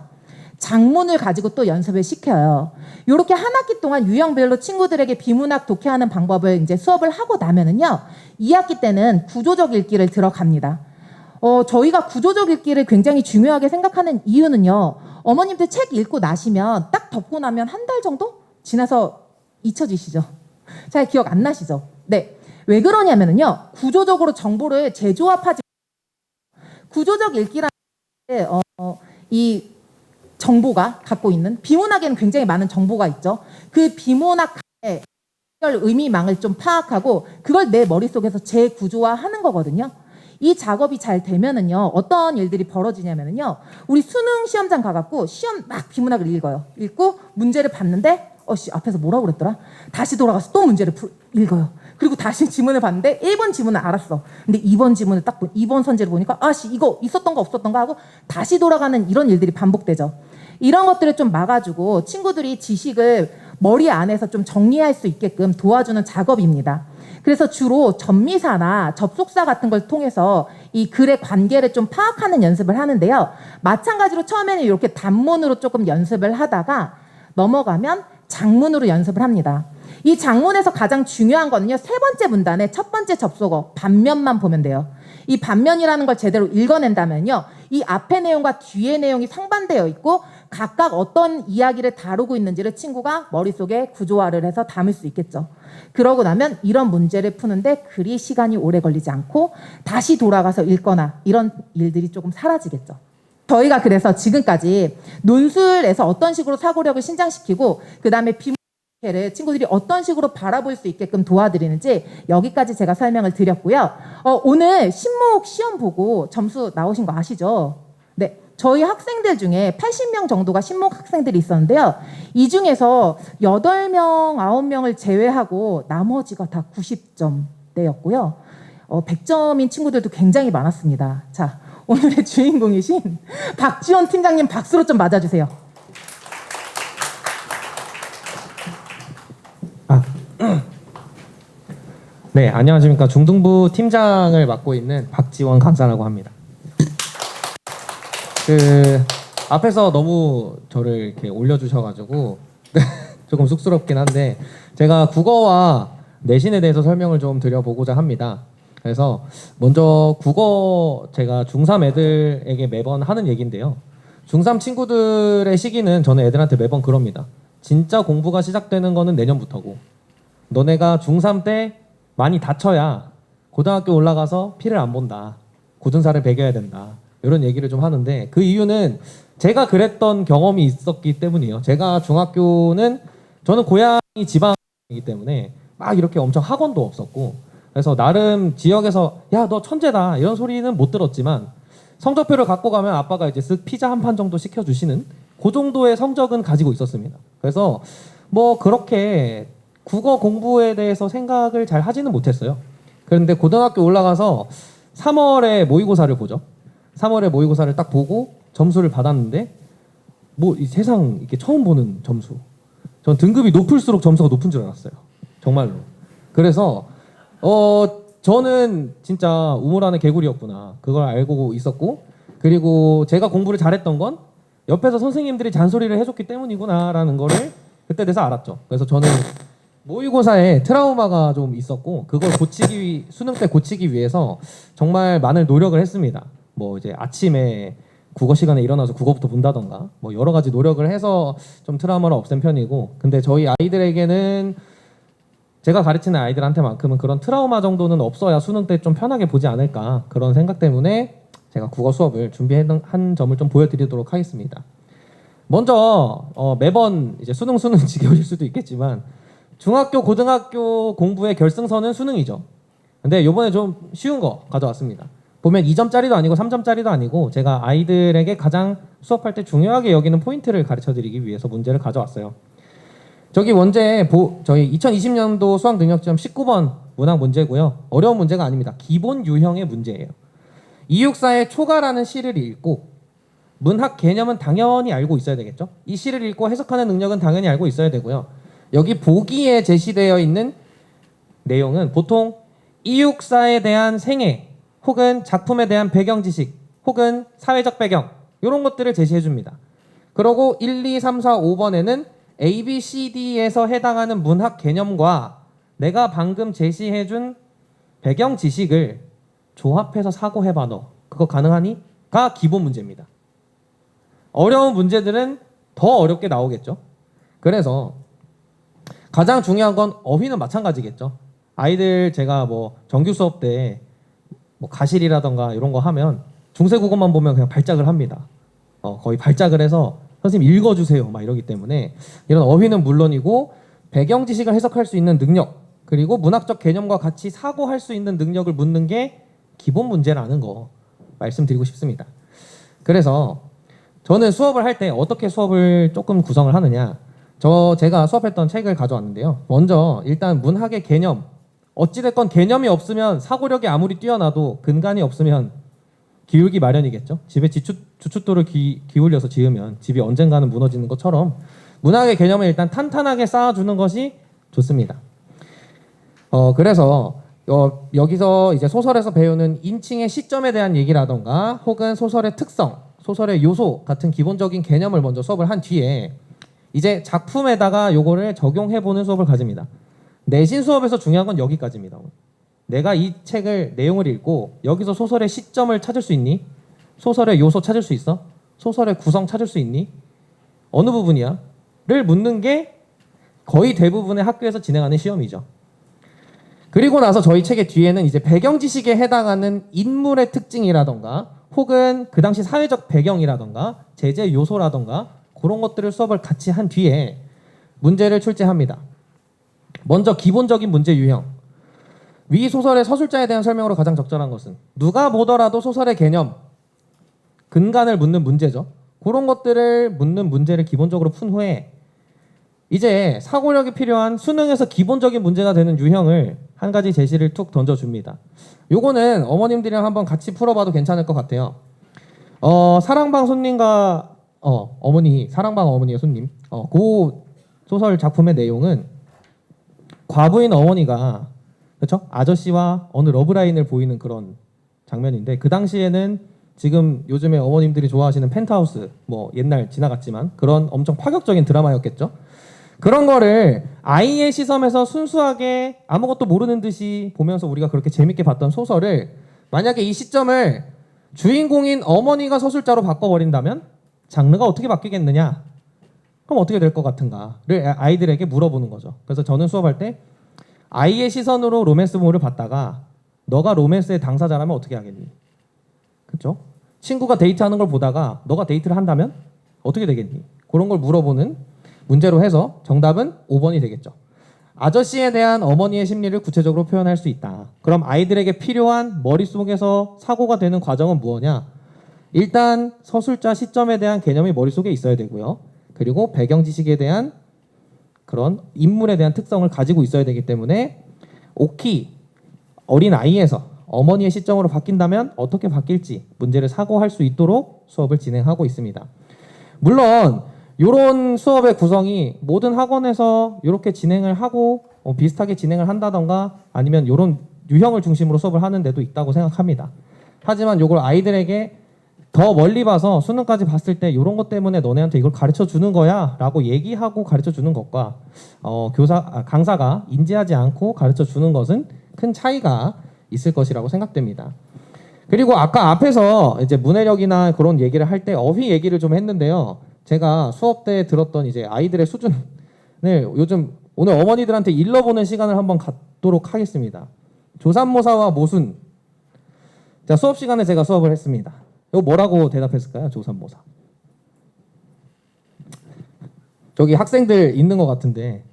장문을 가지고 또 연습을 시켜요. 이렇게 한 학기 동안 유형별로 친구들에게 비문학 독해하는 방법을 이제 수업을 하고 나면은요. 2학기 때는 구조적 읽기를 들어갑니다. 저희가 구조적 읽기를 굉장히 중요하게 생각하는 이유는요. 어머님들 책 읽고 나시면 딱 덮고 나면 한 달 정도 지나서 잊혀지시죠? 잘 기억 안 나시죠? 네. 왜 그러냐면요. 구조적으로 정보를 재조합하지 구조적 읽기라는 게 이 정보가 갖고 있는 비문학에는 굉장히 많은 정보가 있죠. 그 비문학의 의미망을 좀 파악하고 그걸 내 머릿속에서 재구조화하는 거거든요. 이 작업이 잘 되면은요, 어떤 일들이 벌어지냐면은요, 우리 수능 시험장 가갖고 시험 막 비문학을 읽어요. 읽고 문제를 봤는데, 앞에서 뭐라고 그랬더라? 다시 돌아가서 또 문제를 읽어요. 그리고 다시 지문을 봤는데 1번 지문은 알았어. 근데 2번 지문을 딱 2번 선지를 보니까 이거 있었던 거 없었던 거 하고 다시 돌아가는 이런 일들이 반복되죠. 이런 것들을 좀 막아주고 친구들이 지식을 머리 안에서 좀 정리할 수 있게끔 도와주는 작업입니다. 그래서 주로 접미사나 접속사 같은 걸 통해서 이 글의 관계를 좀 파악하는 연습을 하는데요. 마찬가지로 처음에는 이렇게 단문으로 조금 연습을 하다가 넘어가면 장문으로 연습을 합니다. 이 장문에서 가장 중요한 거는요. 3번째 문단의 첫 번째 접속어 반면만 보면 돼요. 이 반면이라는 걸 제대로 읽어낸다면요. 이 앞의 내용과 뒤의 내용이 상반되어 있고 각각 어떤 이야기를 다루고 있는지를 친구가 머릿속에 구조화를 해서 담을 수 있겠죠. 그러고 나면 이런 문제를 푸는데 그리 시간이 오래 걸리지 않고 다시 돌아가서 읽거나 이런 일들이 조금 사라지겠죠. 저희가 그래서 지금까지 논술에서 어떤 식으로 사고력을 신장시키고 그 다음에 비문학을 친구들이 어떤 식으로 바라볼 수 있게끔 도와드리는지 여기까지 제가 설명을 드렸고요. 오늘 신목 시험 보고 점수 나오신 거 아시죠? 네. 저희 학생들 중에 80명 정도가 신목 학생들이 있었는데요. 이 중에서 8명, 9명을 제외하고 나머지가 다 90점대였고요. 100점인 친구들도 굉장히 많았습니다. 자, 오늘의 주인공이신 박지원 팀장님 박수로 좀 맞아주세요. 네, 안녕하십니까. 중등부 팀장을 맡고 있는 박지원 강사라고 합니다. 앞에서 너무 저를 이렇게 올려주셔가지고 조금 쑥스럽긴 한데 제가 국어와 내신에 대해서 설명을 좀 드려보고자 합니다. 그래서 먼저 국어 제가 중3 애들에게 매번 하는 얘기인데요. 중3 친구들의 시기는 저는 애들한테 매번 그럽니다. 진짜 공부가 시작되는 거는 내년부터고 너네가 중3 때 많이 다쳐야 고등학교 올라가서 피를 안 본다. 굳은살을 배겨야 된다. 이런 얘기를 좀 하는데 그 이유는 제가 그랬던 경험이 있었기 때문이에요. 제가 중학교는 저는 고향이 지방이기 때문에 막 이렇게 엄청 학원도 없었고 그래서 나름 지역에서 야, 너 천재다 이런 소리는 못 들었지만 성적표를 갖고 가면 아빠가 이제 쓱 피자 한 판 정도 시켜주시는 그 정도의 성적은 가지고 있었습니다. 그래서 뭐 그렇게 국어 공부에 대해서 생각을 잘 하지는 못했어요. 그런데 고등학교 올라가서 3월에 모의고사를 보죠. 3월에 모의고사를 딱 보고 점수를 받았는데 뭐 이 세상 이렇게 처음 보는 점수. 전 등급이 높을수록 점수가 높은 줄 알았어요. 정말로. 그래서 저는 진짜 우물 안의 개구리였구나. 그걸 알고 있었고 그리고 제가 공부를 잘했던 건 옆에서 선생님들이 잔소리를 해줬기 때문이구나라는 거를 그때 돼서 알았죠. 그래서 저는 모의고사에 트라우마가 좀 있었고 그걸 수능 때 고치기 위해서 정말 많은 노력을 했습니다. 뭐 이제 아침에 국어 시간에 일어나서 국어부터 본다던가 뭐 여러 가지 노력을 해서 좀 트라우마를 없앤 편이고 근데 저희 아이들에게는 제가 가르치는 아이들한테만큼은 그런 트라우마 정도는 없어야 수능 때 좀 편하게 보지 않을까 그런 생각 때문에 제가 국어 수업을 준비한 점을 좀 보여드리도록 하겠습니다. 먼저 매번 이제 수능 지겨우실 수도 있겠지만 중학교 고등학교 공부의 결승선은 수능이죠. 근데 요번에 좀 쉬운 거 가져왔습니다. 보면 2점짜리도 아니고 3점짜리도 아니고 제가 아이들에게 가장 수업할 때 중요하게 여기는 포인트를 가르쳐드리기 위해서 문제를 가져왔어요. 저기 저희 2020년도 수학능력시험 19번 문항 문제고요. 어려운 문제가 아닙니다. 기본 유형의 문제예요. 이육사의 초가라는 시를 읽고 문학 개념은 당연히 알고 있어야 되겠죠. 이 시를 읽고 해석하는 능력은 당연히 알고 있어야 되고요. 여기 보기에 제시되어 있는 내용은 보통 이육사에 대한 생애 혹은 작품에 대한 배경 지식 혹은 사회적 배경 이런 것들을 제시해 줍니다. 그리고 1, 2, 3, 4, 5번에는 A, B, C, D에서 해당하는 문학 개념과 내가 방금 제시해 준 배경 지식을 조합해서 사고해봐 너. 그거 가능하니? 가 기본 문제입니다. 어려운 문제들은 더 어렵게 나오겠죠. 그래서 가장 중요한 건 어휘는 마찬가지겠죠. 아이들 제가 뭐 정규 수업 때 뭐 가실이라던가 이런 거 하면 중세국어만 보면 그냥 발작을 합니다. 거의 발작을 해서 선생님 읽어주세요 막 이러기 때문에 이런 어휘는 물론이고 배경 지식을 해석할 수 있는 능력 그리고 문학적 개념과 같이 사고할 수 있는 능력을 묻는 게 기본 문제라는 거 말씀드리고 싶습니다. 그래서 저는 수업을 할 때 어떻게 수업을 조금 구성을 하느냐 제가 수업했던 책을 가져왔는데요. 먼저 일단 문학의 개념 어찌됐건 개념이 없으면 사고력이 아무리 뛰어나도 근간이 없으면 기울기 마련이겠죠. 집에 주춧돌을 기울여서 지으면 집이 언젠가는 무너지는 것처럼 문학의 개념을 일단 탄탄하게 쌓아주는 것이 좋습니다. 그래서 여기서 이제 소설에서 배우는 인칭의 시점에 대한 얘기라던가 혹은 소설의 특성, 소설의 요소 같은 기본적인 개념을 먼저 수업을 한 뒤에 이제 작품에다가 요거를 적용해보는 수업을 가집니다. 내신 수업에서 중요한 건 여기까지입니다. 내가 이 책을 내용을 읽고 여기서 소설의 시점을 찾을 수 있니? 소설의 요소 찾을 수 있어? 소설의 구성 찾을 수 있니? 어느 부분이야? 를 묻는 게 거의 대부분의 학교에서 진행하는 시험이죠. 그리고 나서 저희 책의 뒤에는 이제 배경 지식에 해당하는 인물의 특징이라던가 혹은 그 당시 사회적 배경이라던가 제재 요소라던가 그런 것들을 수업을 같이 한 뒤에 문제를 출제합니다. 먼저 기본적인 문제 유형. 위 소설의 서술자에 대한 설명으로 가장 적절한 것은 누가 보더라도 소설의 개념, 근간을 묻는 문제죠. 그런 것들을 묻는 문제를 기본적으로 푼 후에 이제 사고력이 필요한 수능에서 기본적인 문제가 되는 유형을 한 가지 제시를 툭 던져줍니다. 요거는 어머님들이랑 한번 같이 풀어봐도 괜찮을 것 같아요. 사랑방 손님과 사랑방 어머니의 손님. 그 소설 작품의 내용은 과부인 어머니가 그렇죠? 아저씨와 어느 러브라인을 보이는 그런 장면인데 그 당시에는 지금 요즘에 어머님들이 좋아하시는 펜트하우스 뭐 옛날 지나갔지만 그런 엄청 파격적인 드라마였겠죠. 그런 거를 아이의 시선에서 순수하게 아무것도 모르는 듯이 보면서 우리가 그렇게 재밌게 봤던 소설을 만약에 이 시점을 주인공인 어머니가 서술자로 바꿔버린다면 장르가 어떻게 바뀌겠느냐? 그럼 어떻게 될 것 같은가를 아이들에게 물어보는 거죠. 그래서 저는 수업할 때 아이의 시선으로 로맨스물을 봤다가 너가 로맨스의 당사자라면 어떻게 하겠니? 그렇죠? 친구가 데이트하는 걸 보다가 너가 데이트를 한다면 어떻게 되겠니? 그런 걸 물어보는 문제로 해서 정답은 5번이 되겠죠. 아저씨에 대한 어머니의 심리를 구체적으로 표현할 수 있다. 그럼 아이들에게 필요한 머릿속에서 사고가 되는 과정은 무엇이냐? 일단 서술자 시점에 대한 개념이 머릿속에 있어야 되고요. 그리고 배경 지식에 대한 그런 인물에 대한 특성을 가지고 있어야 되기 때문에 오키 어린 아이에서 어머니의 시점으로 바뀐다면 어떻게 바뀔지 문제를 사고할 수 있도록 수업을 진행하고 있습니다. 물론 이런 수업의 구성이 모든 학원에서 이렇게 진행을 하고 비슷하게 진행을 한다던가 아니면 이런 유형을 중심으로 수업을 하는 데도 있다고 생각합니다. 하지만 이걸 아이들에게 더 멀리 봐서 수능까지 봤을 때 이런 것 때문에 너네한테 이걸 가르쳐 주는 거야 라고 얘기하고 가르쳐 주는 것과 강사가 인지하지 않고 가르쳐 주는 것은 큰 차이가 있을 것이라고 생각됩니다. 그리고 아까 앞에서 이제 문해력이나 그런 얘기를 할 때 어휘 얘기를 좀 했는데요. 제가 수업 때 들었던 이제 아이들의 수준을 요즘 오늘 어머니들한테 일러보는 시간을 한번 갖도록 하겠습니다. 조삼모사와 모순. 자, 수업 시간에 제가 수업을 했습니다. 이거 뭐라고 대답했을까요? 조삼모사. 저기 학생들 있는 것 같은데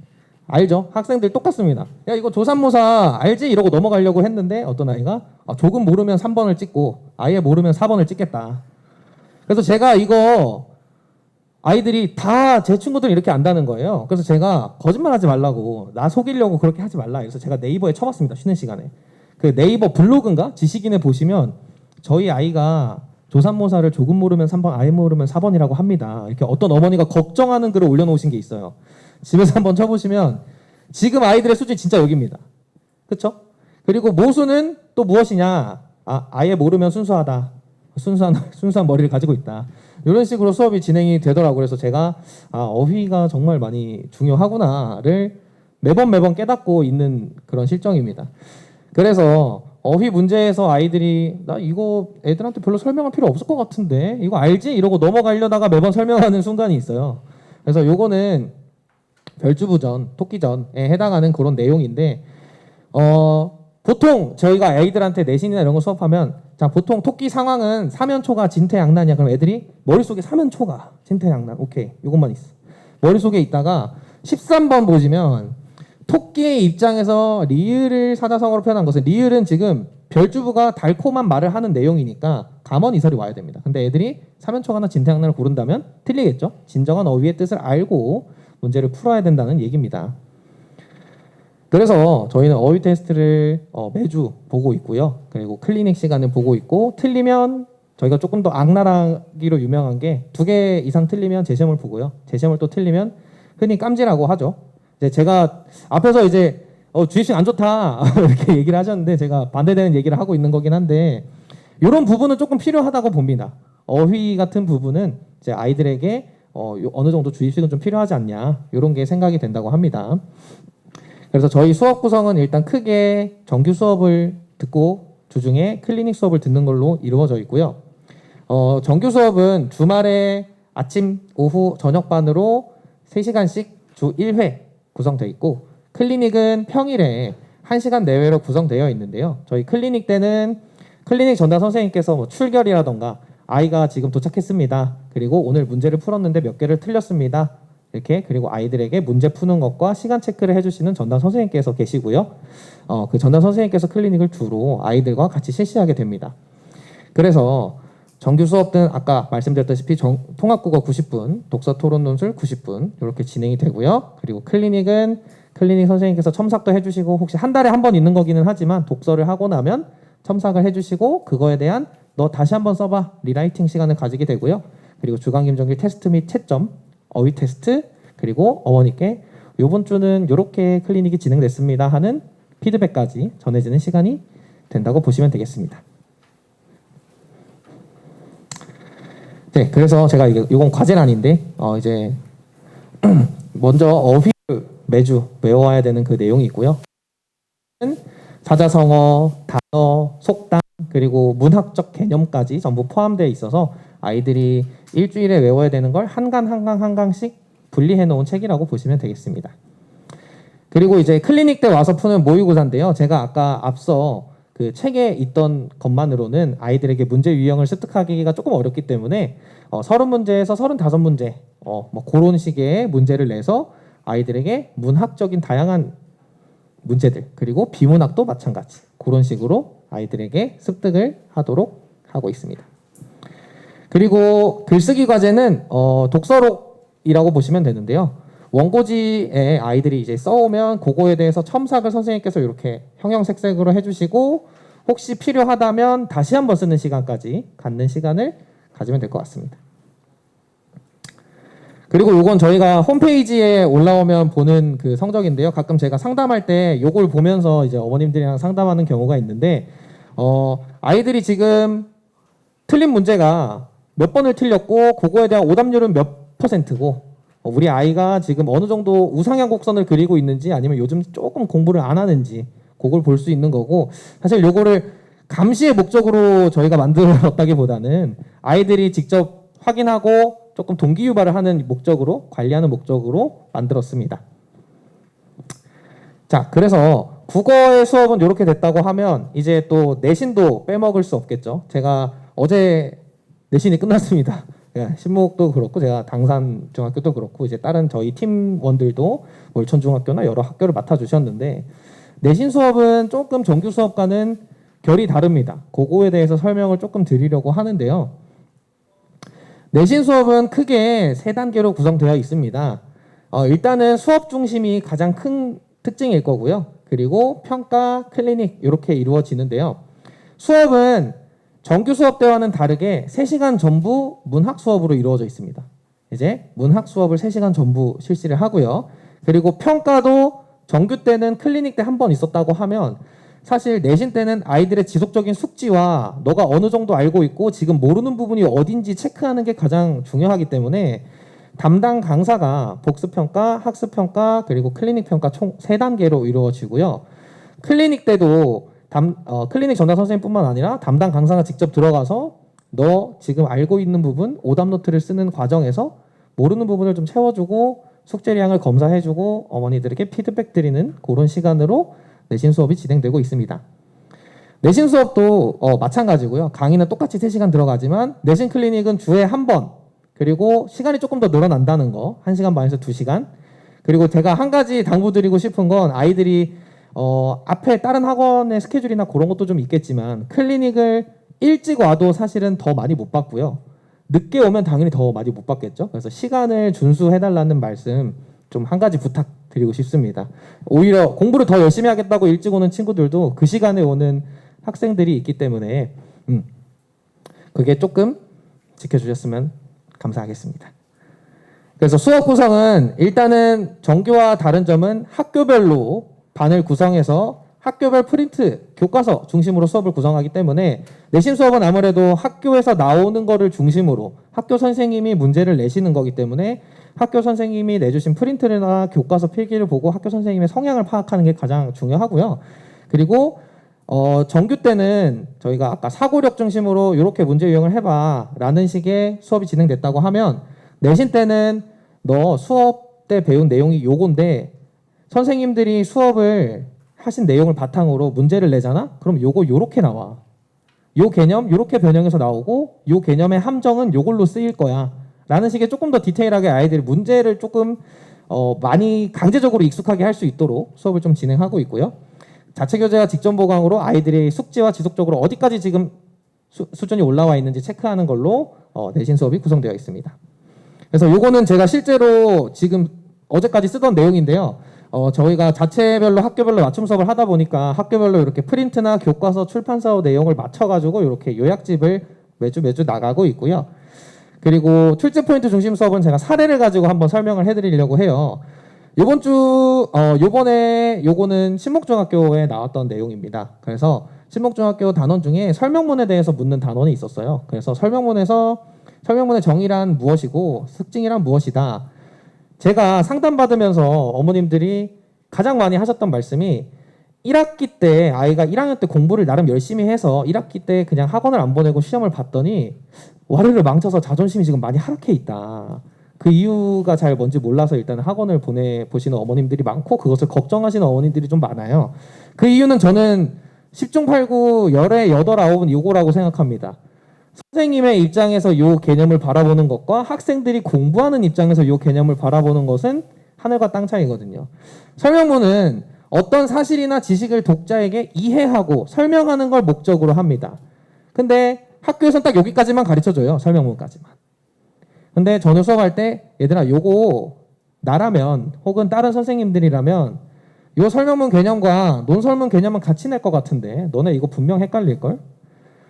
알죠? 학생들 똑같습니다. 야 이거 조삼모사 알지? 이러고 넘어가려고 했는데 어떤 아이가 조금 모르면 3번을 찍고 아예 모르면 4번을 찍겠다. 그래서 제가 이거 아이들이 다 제 친구들은 이렇게 안다는 거예요. 그래서 제가 거짓말하지 말라고 나 속이려고 그렇게 하지 말라. 그래서 제가 네이버에 쳐봤습니다. 쉬는 시간에. 그 네이버 블로그인가? 지식인에 보시면 저희 아이가 조삼모사를 조금 모르면 3번, 아예 모르면 4번이라고 합니다. 이렇게 어떤 어머니가 걱정하는 글을 올려놓으신 게 있어요. 집에서 한번 쳐보시면 지금 아이들의 수준이 진짜 여기입니다. 그렇죠? 그리고 모순은 또 무엇이냐? 아예 모르면 순수하다. 순수한 머리를 가지고 있다. 이런 식으로 수업이 진행이 되더라고요. 그래서 제가 어휘가 정말 많이 중요하구나를 매번 깨닫고 있는 그런 실정입니다. 그래서 어휘 문제에서 아이들이 나 이거 애들한테 별로 설명할 필요 없을 것 같은데 이거 알지? 이러고 넘어가려다가 매번 설명하는 순간이 있어요. 그래서 요거는 별주부전, 토끼전에 해당하는 그런 내용인데 보통 저희가 아이들한테 내신이나 이런 거 수업하면 자 보통 토끼 상황은 사면초가 진퇴양난이야. 그럼 애들이 머릿속에 사면초가 진퇴양난 오케이 이것만 있어. 머릿속에 있다가 13번 보시면 토끼의 입장에서 리을을 사자성어로 표현한 것은 리을은 지금 별주부가 달콤한 말을 하는 내용이니까 감언이설이 와야 됩니다. 근데 애들이 사면초가나 진퇴양난을 고른다면 틀리겠죠. 진정한 어휘의 뜻을 알고 문제를 풀어야 된다는 얘기입니다. 그래서 저희는 어휘 테스트를 매주 보고 있고요. 그리고 클리닉 시간을 보고 있고 틀리면 저희가 조금 더 악랄하기로 유명한 게 2개 이상 틀리면 재시험을 보고요. 재시험을 또 틀리면 흔히 깜지라고 하죠. 이제 제가 앞에서 이제 주입식 안 좋다 이렇게 얘기를 하셨는데 제가 반대되는 얘기를 하고 있는 거긴 한데 이런 부분은 조금 필요하다고 봅니다. 어휘 같은 부분은 이제 아이들에게 어느 정도 주입식은 좀 필요하지 않냐 이런 게 생각이 된다고 합니다. 그래서 저희 수업 구성은 일단 크게 정규 수업을 듣고 주중에 클리닉 수업을 듣는 걸로 이루어져 있고요. 정규 수업은 주말에 아침, 오후, 저녁반으로 3시간씩 주 1회 구성되어 있고 클리닉은 평일에 1시간 내외로 구성되어 있는데요. 저희 클리닉 때는 클리닉 전담 선생님께서 뭐 출결이라던가 아이가 지금 도착했습니다. 그리고 오늘 문제를 풀었는데 몇 개를 틀렸습니다. 이렇게 그리고 아이들에게 문제 푸는 것과 시간 체크를 해주시는 전담 선생님께서 계시고요. 그 전담 선생님께서 클리닉을 주로 아이들과 같이 실시하게 됩니다. 그래서 정규 수업은 아까 말씀드렸다시피 통합국어 90분, 독서 토론 논술 90분 이렇게 진행이 되고요. 그리고 클리닉은 클리닉 선생님께서 첨삭도 해주시고 혹시 한 달에 한 번 있는 거기는 하지만 독서를 하고 나면 첨삭을 해주시고 그거에 대한 너 다시 한번 써봐 리라이팅 시간을 가지게 되고요. 그리고 주간김정기 테스트 및 채점, 어휘 테스트 그리고 어머니께 이번 주는 이렇게 클리닉이 진행됐습니다 하는 피드백까지 전해지는 시간이 된다고 보시면 되겠습니다. 네, 그래서 제가 이건 과제는 아닌데 이제 먼저 어휘를 매주 외워야 되는 그 내용이 있고요. 사자성어, 단어, 속담 그리고 문학적 개념까지 전부 포함되어 있어서 아이들이 일주일에 외워야 되는 걸 한 강씩 분리해 놓은 책이라고 보시면 되겠습니다. 그리고 이제 클리닉 때 와서 푸는 모의고사인데요. 제가 아까 앞서 그 책에 있던 것만으로는 아이들에게 문제 유형을 습득하기가 조금 어렵기 때문에 30문제에서 35문제 뭐 그런 식의 문제를 내서 아이들에게 문학적인 다양한 문제들 그리고 비문학도 마찬가지 그런 식으로 아이들에게 습득을 하도록 하고 있습니다. 그리고 글쓰기 과제는 독서록이라고 보시면 되는데요. 원고지에 아이들이 이제 써오면 그거에 대해서 첨삭을 선생님께서 이렇게 형형색색으로 해주시고 혹시 필요하다면 다시 한번 쓰는 시간까지 갖는 시간을 가지면 될 것 같습니다. 그리고 이건 저희가 홈페이지에 올라오면 보는 그 성적인데요. 가끔 제가 상담할 때 이걸 보면서 이제 어머님들이랑 상담하는 경우가 있는데 아이들이 지금 틀린 문제가 몇 번을 틀렸고 그거에 대한 오답률은 몇 %고 우리 아이가 지금 어느 정도 우상향 곡선을 그리고 있는지 아니면 요즘 조금 공부를 안 하는지 그걸 볼 수 있는 거고 사실 요거를 감시의 목적으로 저희가 만들었다기보다는 아이들이 직접 확인하고 조금 동기 유발을 하는 목적으로 관리하는 목적으로 만들었습니다. 자, 그래서 국어의 수업은 이렇게 됐다고 하면 이제 또 내신도 빼먹을 수 없겠죠. 제가 어제 내신이 끝났습니다. 신목도 그렇고 제가 당산중학교도 그렇고 이제 다른 저희 팀원들도 월천중학교나 여러 학교를 맡아주셨는데 내신 수업은 조금 정규 수업과는 결이 다릅니다. 그거에 대해서 설명을 조금 드리려고 하는데요. 내신 수업은 크게 3단계로 구성되어 있습니다. 일단은 수업 중심이 가장 큰 특징일 거고요. 그리고 평가, 클리닉 이렇게 이루어지는데요. 수업은 정규 수업 때와는 다르게 3시간 전부 문학 수업으로 이루어져 있습니다. 이제 문학 수업을 3시간 전부 실시를 하고요. 그리고 평가도 정규 때는 클리닉 때 한 번 있었다고 하면 사실 내신 때는 아이들의 지속적인 숙지와 너가 어느 정도 알고 있고 지금 모르는 부분이 어딘지 체크하는 게 가장 중요하기 때문에 담당 강사가 복습평가, 학습평가, 그리고 클리닉평가 총 3단계로 이루어지고요. 클리닉 때도 클리닉 전담 선생님뿐만 아니라 담당 강사가 직접 들어가서 너 지금 알고 있는 부분 오답 노트를 쓰는 과정에서 모르는 부분을 좀 채워주고 숙제량을 검사해주고 어머니들에게 피드백 드리는 그런 시간으로 내신 수업이 진행되고 있습니다. 내신 수업도 마찬가지고요. 강의는 똑같이 3시간 들어가지만 내신 클리닉은 주에 한 번 그리고 시간이 조금 더 늘어난다는 거 1시간 반에서 2시간 그리고 제가 한 가지 당부드리고 싶은 건 아이들이 앞에 다른 학원의 스케줄이나 그런 것도 좀 있겠지만 클리닉을 일찍 와도 사실은 더 많이 못 받고요. 늦게 오면 당연히 더 많이 못 받겠죠. 그래서 시간을 준수해달라는 말씀 좀 한 가지 부탁드리고 싶습니다. 오히려 공부를 더 열심히 하겠다고 일찍 오는 친구들도 그 시간에 오는 학생들이 있기 때문에 그게 조금 지켜주셨으면 감사하겠습니다. 그래서 수업 구성은 일단은 정규와 다른 점은 학교별로 반을 구성해서 학교별 프린트, 교과서 중심으로 수업을 구성하기 때문에 내신 수업은 아무래도 학교에서 나오는 거를 중심으로 학교 선생님이 문제를 내시는 거기 때문에 학교 선생님이 내주신 프린트나 교과서 필기를 보고 학교 선생님의 성향을 파악하는 게 가장 중요하고요. 그리고 정규 때는 저희가 아까 사고력 중심으로 이렇게 문제 유형을 해봐 라는 식의 수업이 진행됐다고 하면 내신 때는 너 수업 때 배운 내용이 요건데 선생님들이 수업을 하신 내용을 바탕으로 문제를 내잖아? 그럼 요거 요렇게 나와. 요 개념 요렇게 변형해서 나오고 요 개념의 함정은 요걸로 쓰일 거야. 라는 식의 조금 더 디테일하게 아이들이 문제를 조금 많이 강제적으로 익숙하게 할 수 있도록 수업을 좀 진행하고 있고요. 자체 교재와 직전 보강으로 아이들이 숙지와 지속적으로 어디까지 지금 수준이 올라와 있는지 체크하는 걸로 내신 수업이 구성되어 있습니다. 그래서 요거는 제가 실제로 지금 어제까지 쓰던 내용인데요. 저희가 자체별로 학교별로 맞춤 수업을 하다 보니까 학교별로 이렇게 프린트나 교과서 출판사 내용을 맞춰가지고 이렇게 요약집을 매주 나가고 있고요. 그리고 출제 포인트 중심 수업은 제가 사례를 가지고 한번 설명을 해드리려고 해요. 요번에 요거는 신목중학교에 나왔던 내용입니다. 그래서 신목중학교 단원 중에 설명문에 대해서 묻는 단원이 있었어요. 그래서 설명문의 정의란 무엇이고 특징이란 무엇이다. 제가 상담받으면서 어머님들이 가장 많이 하셨던 말씀이 1학기 때 아이가 1학년 때 공부를 나름 열심히 해서 1학기 때 그냥 학원을 안 보내고 시험을 봤더니 와르르 망쳐서 자존심이 지금 많이 하락해 있다. 그 이유가 잘 뭔지 몰라서 일단 학원을 보내보시는 어머님들이 많고 그것을 걱정하시는 어머님들이 좀 많아요. 그 이유는 저는 10중 8구 열의 8, 9은 요거라고 생각합니다. 선생님의 입장에서 요 개념을 바라보는 것과 학생들이 공부하는 입장에서 요 개념을 바라보는 것은 하늘과 땅 차이거든요. 설명문은 어떤 사실이나 지식을 독자에게 이해하고 설명하는 걸 목적으로 합니다. 근데 학교에서는 딱 여기까지만 가르쳐줘요. 설명문까지만. 근데 저는 수업할 때 얘들아 요거 나라면 혹은 다른 선생님들이라면 요 설명문 개념과 논설문 개념은 같이 낼 것 같은데 너네 이거 분명 헷갈릴걸?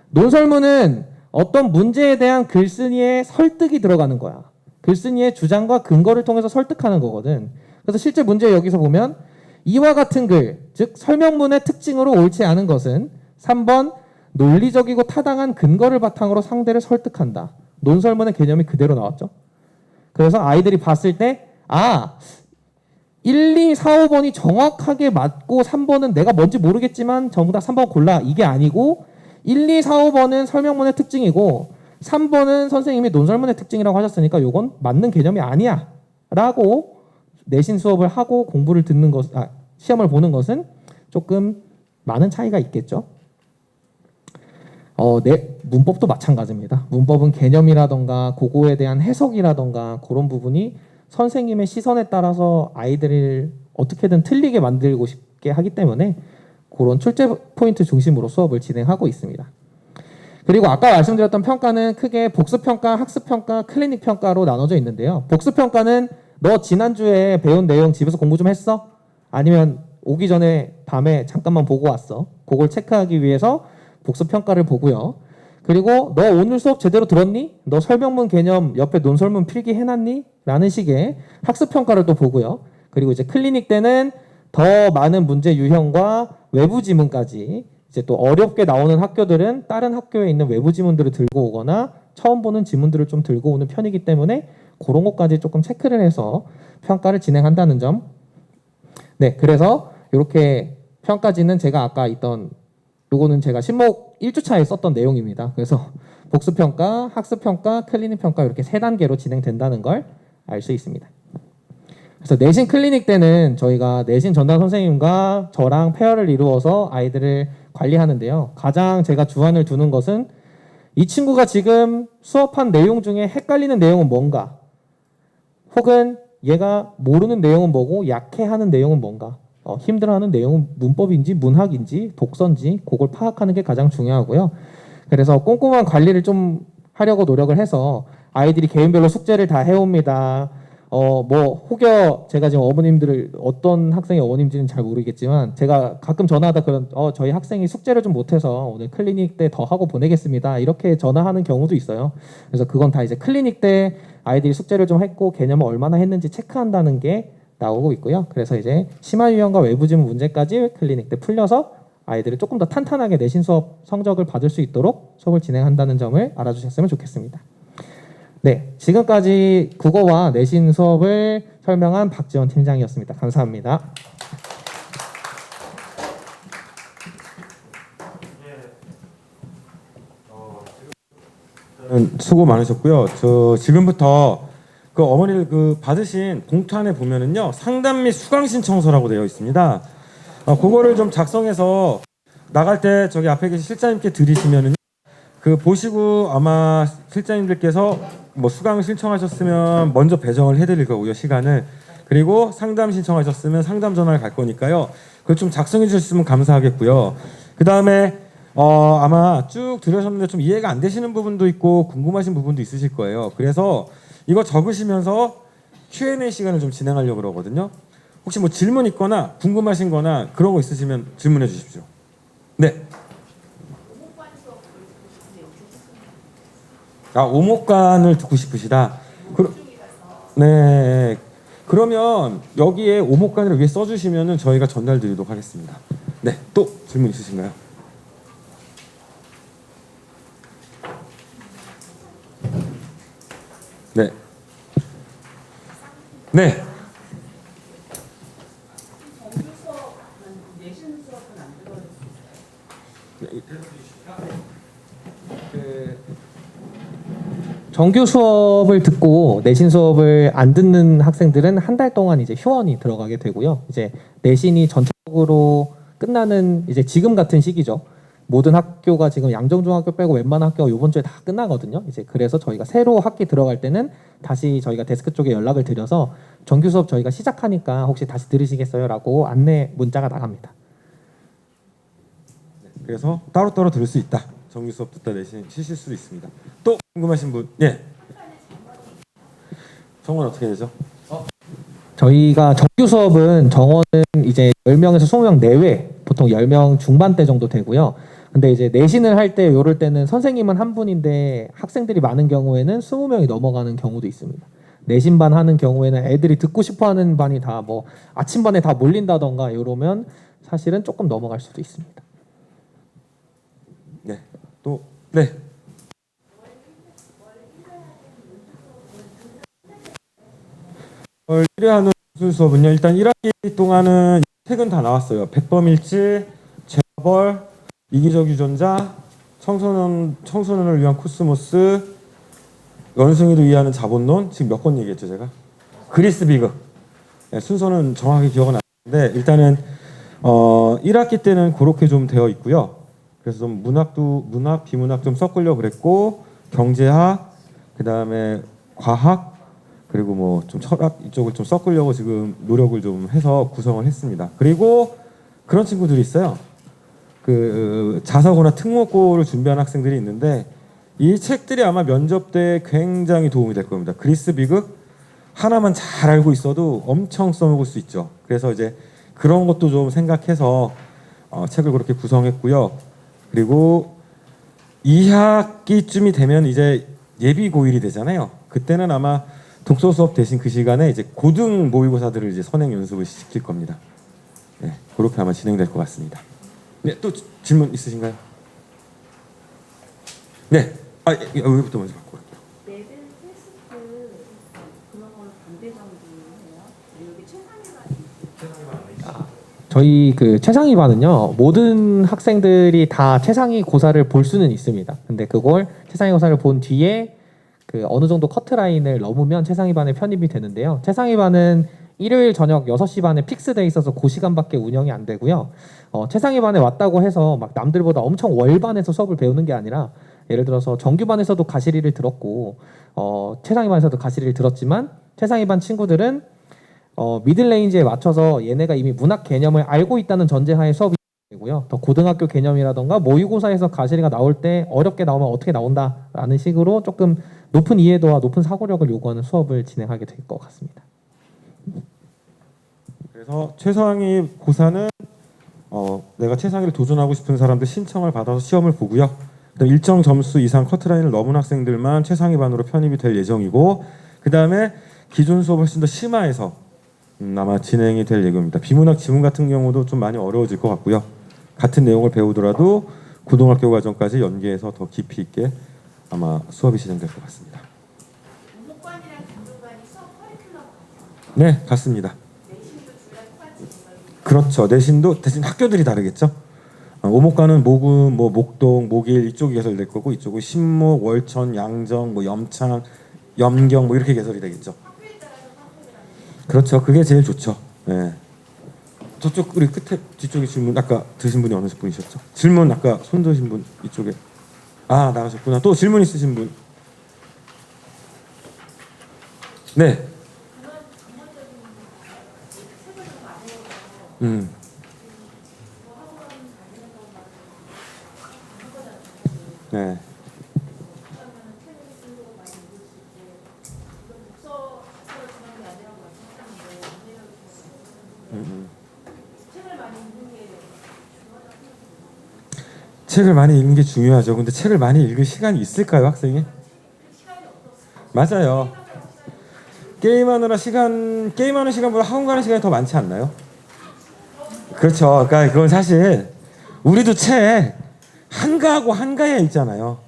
논설문은 어떤 문제에 대한 글쓴이의 설득이 들어가는 거야. 글쓴이의 주장과 근거를 통해서 설득하는 거거든. 그래서 실제 문제 여기서 보면 이와 같은 글, 즉 설명문의 특징으로 옳지 않은 것은 3번 논리적이고 타당한 근거를 바탕으로 상대를 설득한다. 논설문의 개념이 그대로 나왔죠. 그래서 아이들이 봤을 때 1, 2, 4, 5번이 정확하게 맞고 3번은 내가 뭔지 모르겠지만 전부 다 3번 골라. 이게 아니고 1, 2, 4, 5번은 설명문의 특징이고 3번은 선생님이 논설문의 특징이라고 하셨으니까 이건 맞는 개념이 아니야. 라고 내신 수업을 하고 공부를 듣는 것, 시험을 보는 것은 조금 많은 차이가 있겠죠. 문법도 마찬가지입니다. 문법은 개념이라던가 그거에 대한 해석이라던가 그런 부분이 선생님의 시선에 따라서 아이들을 어떻게든 틀리게 만들고 싶게 하기 때문에 그런 출제 포인트 중심으로 수업을 진행하고 있습니다. 그리고 아까 말씀드렸던 평가는 크게 복습평가, 학습평가, 클리닉평가로 나눠져 있는데요. 복습평가는 너 지난주에 배운 내용 집에서 공부 좀 했어? 아니면 오기 전에 밤에 잠깐만 보고 왔어? 그걸 체크하기 위해서 복습평가를 보고요. 그리고 너 오늘 수업 제대로 들었니? 너 설명문 개념 옆에 논설문 필기 해놨니? 라는 식의 학습평가를 또 보고요. 그리고 이제 클리닉 때는 더 많은 문제 유형과 외부 지문까지 이제 또 어렵게 나오는 학교들은 다른 학교에 있는 외부 지문들을 들고 오거나 처음 보는 지문들을 좀 들고 오는 편이기 때문에 그런 것까지 조금 체크를 해서 평가를 진행한다는 점. 네, 그래서 이렇게 평가지는 제가 아까 있던 요거는 제가 신목 1주차에 썼던 내용입니다. 그래서 복습평가, 학습평가, 클리닉평가 이렇게 3단계로 진행된다는 걸 알 수 있습니다. 그래서 내신 클리닉 때는 저희가 내신 전담 선생님과 저랑 페어를 이루어서 아이들을 관리하는데요. 가장 제가 주안을 두는 것은 이 친구가 지금 수업한 내용 중에 헷갈리는 내용은 뭔가, 혹은 얘가 모르는 내용은 뭐고 약해하는 내용은 뭔가, 힘들어하는 내용은 문법인지 문학인지 독서인지 그걸 파악하는 게 가장 중요하고요. 그래서 꼼꼼한 관리를 좀 하려고 노력을 해서 아이들이 개인별로 숙제를 다 해옵니다. 혹여 제가 지금 어머님들을 어떤 학생의 어머님인지는 잘 모르겠지만 제가 가끔 전화하다 그런 저희 학생이 숙제를 좀 못해서 오늘 클리닉 때 더 하고 보내겠습니다. 이렇게 전화하는 경우도 있어요. 그래서 그건 다 이제 클리닉 때 아이들이 숙제를 좀 했고 개념을 얼마나 했는지 체크한다는 게 나오고 있고요. 그래서 이제 심화 유형과 외부 지문 문제까지 클리닉 때 풀려서 아이들이 조금 더 탄탄하게 내신 수업 성적을 받을 수 있도록 수업을 진행한다는 점을 알아주셨으면 좋겠습니다. 네, 지금까지 국어와 내신 수업을 설명한 박지원 팀장이었습니다. 감사합니다. 수고 많으셨고요. 저 지금부터 그 어머니들 그 받으신 봉투 안에 보면은요 상담 및 수강 신청서라고 되어 있습니다. 그거를 좀 작성해서 나갈 때 저기 앞에 계신 실장님께 드리시면은 그 보시고 아마 실장님들께서 뭐 수강 신청하셨으면 먼저 배정을 해드릴 거고요 시간을. 그리고 상담 신청하셨으면 상담 전화를 갈 거니까요. 그걸 좀 작성해 주셨으면 감사하겠고요. 그 다음에 아마 쭉 들으셨는데 좀 이해가 안 되시는 부분도 있고 궁금하신 부분도 있으실 거예요. 그래서 이거 적으시면서 Q&A 시간을 좀 진행하려고 그러거든요. 혹시 뭐 질문 있거나 궁금하신 거나 그런 거 있으시면 질문해 주십시오. 네. 오목간을 듣고 싶으시다. 네. 그러면 여기에 오목간을 위에 써주시면은 저희가 전달드리도록 하겠습니다. 네. 또 질문 있으신가요? 네. 네. 정규 수업을 듣고 내신 수업을 안 듣는 학생들은 한 달 동안 이제 휴원이 들어가게 되고요. 이제 내신이 전체적으로 끝나는 이제 지금 같은 시기죠. 모든 학교가 지금 양정중학교 빼고 웬만한 학교가 이번 주에 다 끝나거든요. 이제 그래서 저희가 새로 학기 들어갈 때는 다시 저희가 데스크 쪽에 연락을 드려서 정규 수업 저희가 시작하니까 혹시 다시 들으시겠어요?라고 안내 문자가 나갑니다. 그래서 따로따로 들을 수 있다. 정규 수업 듣다 내신 쉬실 수도 있습니다. 또 궁금하신 분? 예. 정원 어떻게 되죠? 저희가 정규 수업은 정원은 이제 10명에서 20명 내외, 보통 10명 중반대 정도 되고요. 근데 이제 내신을 할 때 요럴 때는 선생님은 한 분인데 학생들이 많은 경우에는 20명이 넘어가는 경우도 있습니다. 내신반 하는 경우에는 애들이 듣고 싶어 하는 반이 다 뭐 아침반에 다 몰린다던가 이러면 사실은 조금 넘어갈 수도 있습니다. 네. 또 네. 월 1회 하는 무슨 수업은요. 일단 1학기 동안은 책은 다 나왔어요. 백범일지, 재벌, 이기적 유전자, 청소년을 위한 코스모스, 원숭이를 위하는 자본론. 지금 몇 번 얘기했죠 제가? 그리스 비극. 네, 순서는 정확히 기억은 안 나는데 일단은 1학기 때는 그렇게 좀 되어 있고요. 그래서 좀 문학, 비문학 좀 섞으려고 그랬고 경제학, 그다음에 과학, 그리고 뭐 좀 철학 이쪽을 좀 섞으려고 지금 노력을 좀 해서 구성을 했습니다. 그리고 그런 친구들이 있어요. 그 자사고나 특목고를 준비하는 학생들이 있는데 이 책들이 아마 면접 때 굉장히 도움이 될 겁니다. 그리스 비극 하나만 잘 알고 있어도 엄청 써먹을 수 있죠. 그래서 이제 그런 것도 좀 생각해서 책을 그렇게 구성했고요. 그리고 2학기쯤이 되면 이제 예비 고1이 되잖아요. 그때는 아마 독서 수업 대신 그 시간에 이제 고등 모의고사들을 이제 선행 연습을 시킬 겁니다. 네, 그렇게 아마 진행될 것 같습니다. 네, 또 질문 있으신가요? 네, 여기부터 먼저 받고 갈게요. 레벨 테스트 그런 걸 반대정부예요. 여기 최상위가 저희 그 최상위 반은요 모든 학생들이 다 최상위 고사를 볼 수는 있습니다. 근데 그걸 최상위 고사를 본 뒤에 그 어느 정도 커트라인을 넘으면 최상위 반에 편입이 되는데요. 최상위 반은 일요일 저녁 6시 반에 픽스돼 있어서 그 시간밖에 운영이 안 되고요. 최상위 반에 왔다고 해서 막 남들보다 엄청 월반에서 수업을 배우는 게 아니라 예를 들어서 정규반에서도 가시리를 들었고 최상위 반에서도 가시리를 들었지만 최상위 반 친구들은 미들 레인지에 맞춰서 얘네가 이미 문학 개념을 알고 있다는 전제하에 수업이 되고요. 더 고등학교 개념이라던가 모의고사에서 가시리가 나올 때 어렵게 나오면 어떻게 나온다라는 식으로 조금 높은 이해도와 높은 사고력을 요구하는 수업을 진행하게 될 것 같습니다. 그래서 최상위 고사는 내가 최상위를 도전하고 싶은 사람들 신청을 받아서 시험을 보고요. 그다음 일정 점수 이상 커트라인을 넘은 학생들만 최상위 반으로 편입이 될 예정이고 그 다음에 기존 수업 훨씬 더 심화해서 아마 진행이 될 예정입니다. 비문학 지문 같은 경우도 좀 많이 어려워질 것 같고요. 같은 내용을 배우더라도 고등학교 과정까지 연계해서 더 깊이 있게 아마 수업이 진행될 것 같습니다. 오목관이랑 단도관이 수업 커리큘럼 네, 같습니다. 내신도 둘 다 똑같이 있어요. 그렇죠. 내신도 대신 학교들이 다르겠죠. 오목과는 목음, 뭐 목동, 목일 이쪽이 개설될 거고 이쪽은 신목, 월천, 양정, 뭐 염창, 염경 뭐 이렇게 개설이 되겠죠. 그렇죠. 그게 제일 좋죠. 네. 저쪽 우리 끝에 뒤쪽에 질문 아까 드신 분이 어느 분이셨죠? 질문 아까 손 드신 분 이쪽에 나가셨구나. 또 질문 있으신 분? 네. 네. 책을 많이 읽는 게 중요하죠. 근데 책을 많이 읽을 시간이 있을까요, 학생이? 맞아요. 게임하는 시간보다 학원 가는 시간이 더 많지 않나요? 그렇죠. 그러니까 그건 사실 우리도 책 한가하고 한가해 있잖아요.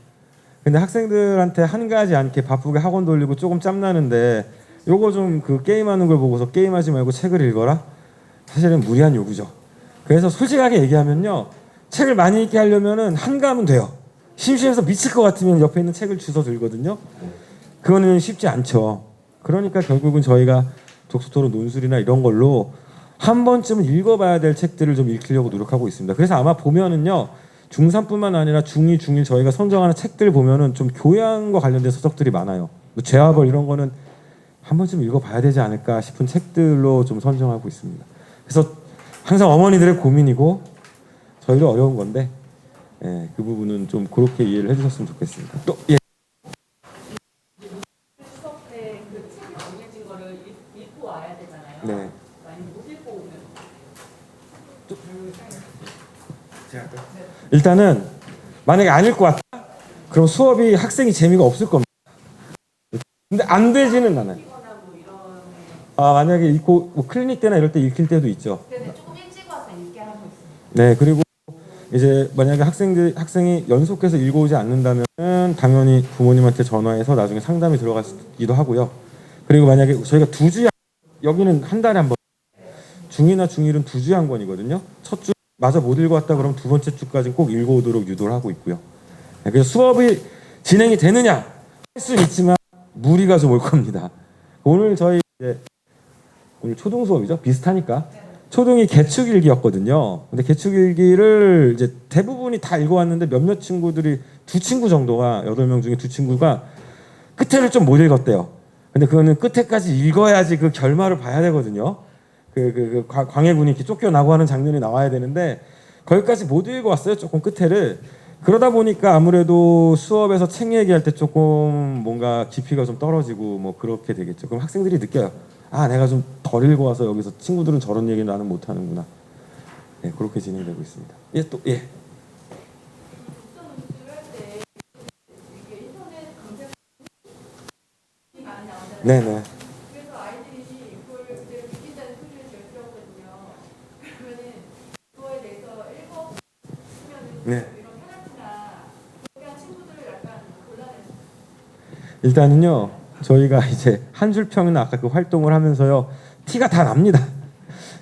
근데 학생들한테 한가하지 않게 바쁘게 학원 돌리고 조금 짬나는데 요거 좀 그 게임하는 걸 보고서 게임하지 말고 책을 읽어라? 사실은 무리한 요구죠. 그래서 솔직하게 얘기하면요. 책을 많이 읽게 하려면은 한가하면 돼요. 심심해서 미칠 것 같으면 옆에 있는 책을 주워 들거든요. 그거는 쉽지 않죠. 그러니까 결국은 저희가 독서토론 논술이나 이런 걸로 한 번쯤은 읽어봐야 될 책들을 좀 읽히려고 노력하고 있습니다. 그래서 아마 보면은요, 중3뿐만 아니라 중2, 중1 저희가 선정하는 책들 보면은 좀 교양과 관련된 서적들이 많아요. 뭐 죄와벌 이런 거는 한 번쯤 읽어봐야 되지 않을까 싶은 책들로 좀 선정하고 있습니다. 그래서 항상 어머니들의 고민이고 저희도 어려운 건데, 예, 그 부분은 좀 그렇게 이해를 해주셨으면 좋겠습니다. 또 예. 수업 때그 책이 정해진 거를 읽고 와야 되잖아요. 네. 아니면 못 읽고 오면 일단은 만약에 안 읽고 왔다, 그럼 수업이 학생이 재미가 없을 겁니다. 근데 안 되지는 않아요. 아, 만약에 읽고 뭐 클리닉 때나 이럴 때 읽힐 때도 있죠. 근데 조금 일찍 와서 읽게 하고 있어요. 네, 그리고 이제 만약에 학생이 연속해서 읽어오지 않는다면 당연히 부모님한테 전화해서 나중에 상담이 들어가기도 하고요. 그리고 만약에 저희가 두 주에 여기는 한 달에 한 번, 중2나 중1은 두 주에 한 권이거든요. 첫 주 마저 못 읽어왔다 그러면 두 번째 주까지 꼭 읽어오도록 유도를 하고 있고요. 네, 그래서 수업이 진행이 되느냐 할 수는 있지만 무리가 좀 올 겁니다. 오늘 저희 이제 오늘 초등 수업이죠. 비슷하니까. 초등이 개축일기였거든요. 근데 개축일기를 이제 대부분이 다 읽어왔는데 몇몇 친구들이 두 친구 정도가 8명 중에 두 친구가 끝에를 좀 못 읽었대요. 근데 그거는 끝에까지 읽어야지 그 결말을 봐야 되거든요. 광해군이 이렇게 쫓겨나고 하는 장면이 나와야 되는데 거기까지 못 읽어왔어요. 조금 끝에를. 그러다 보니까 아무래도 수업에서 책 얘기할 때 조금 뭔가 깊이가 좀 떨어지고 뭐 그렇게 되겠죠. 그럼 학생들이 느껴요. 아, 내가 좀 덜 읽어와서 여기서 친구들은 저런 얘기 나는 못하는구나. 네, 그렇게 진행되고 있습니다. 예, 또 예. 네네. 그래서 아이들이 그걸 그대로 느낀다는 소리를 제가 들었거든요. 그러면은 그거에 대해서 읽어보면은 네. 이런 페널티나 그렇게 한 친구들을 약간 곤란해서 일단은요, 저희가 이제 한 줄 평이나 아까 그 활동을 하면서요, 티가 다 납니다.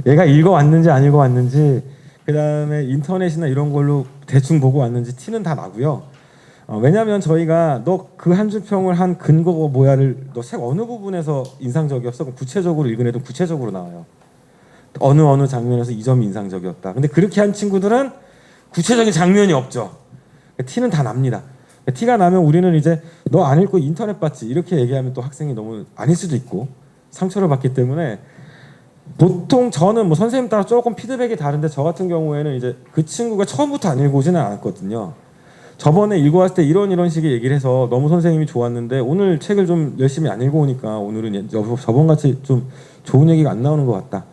얘가 읽어왔는지 안 읽어왔는지, 그 다음에 인터넷이나 이런 걸로 대충 보고 왔는지 티는 다 나고요. 왜냐하면 저희가 너 그 한 줄 평을 한 근거가 뭐야를 너 책 어느 부분에서 인상적이었어? 그럼 구체적으로 읽은 애도 구체적으로 나와요. 어느 장면에서 이 점이 인상적이었다. 근데 그렇게 한 친구들은 구체적인 장면이 없죠. 티는 다 납니다. 티가 나면 우리는 이제 너 안 읽고 인터넷 봤지 이렇게 얘기하면 또 학생이 너무 아닐 수도 있고 상처를 받기 때문에 보통 저는 뭐 선생님 따라 조금 피드백이 다른데 저 같은 경우에는 이제 그 친구가 처음부터 안 읽어오지는 않았거든요. 저번에 읽어왔을 때 이런 식의 얘기를 해서 너무 선생님이 좋았는데 오늘 책을 좀 열심히 안 읽어오니까 오늘은 저번같이 좀 좋은 얘기가 안 나오는 것 같다.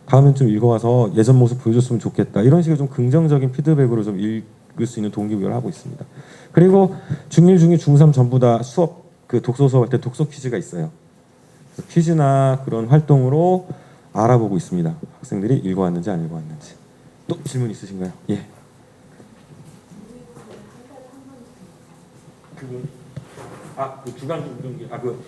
다음엔 좀 읽어와서 예전 모습 보여줬으면 좋겠다. 이런 식의 좀 긍정적인 피드백으로 좀 읽을 수 있는 동기부여를 하고 있습니다. 그리고 중1, 중2, 중3 전부 다 수업 그 독서 수업 할 때 독서 퀴즈가 있어요. 퀴즈나 그런 활동으로 알아보고 있습니다. 학생들이 읽어왔는지 안 읽어왔는지. 또 질문 있으신가요? 예. 그 주간 중등기 그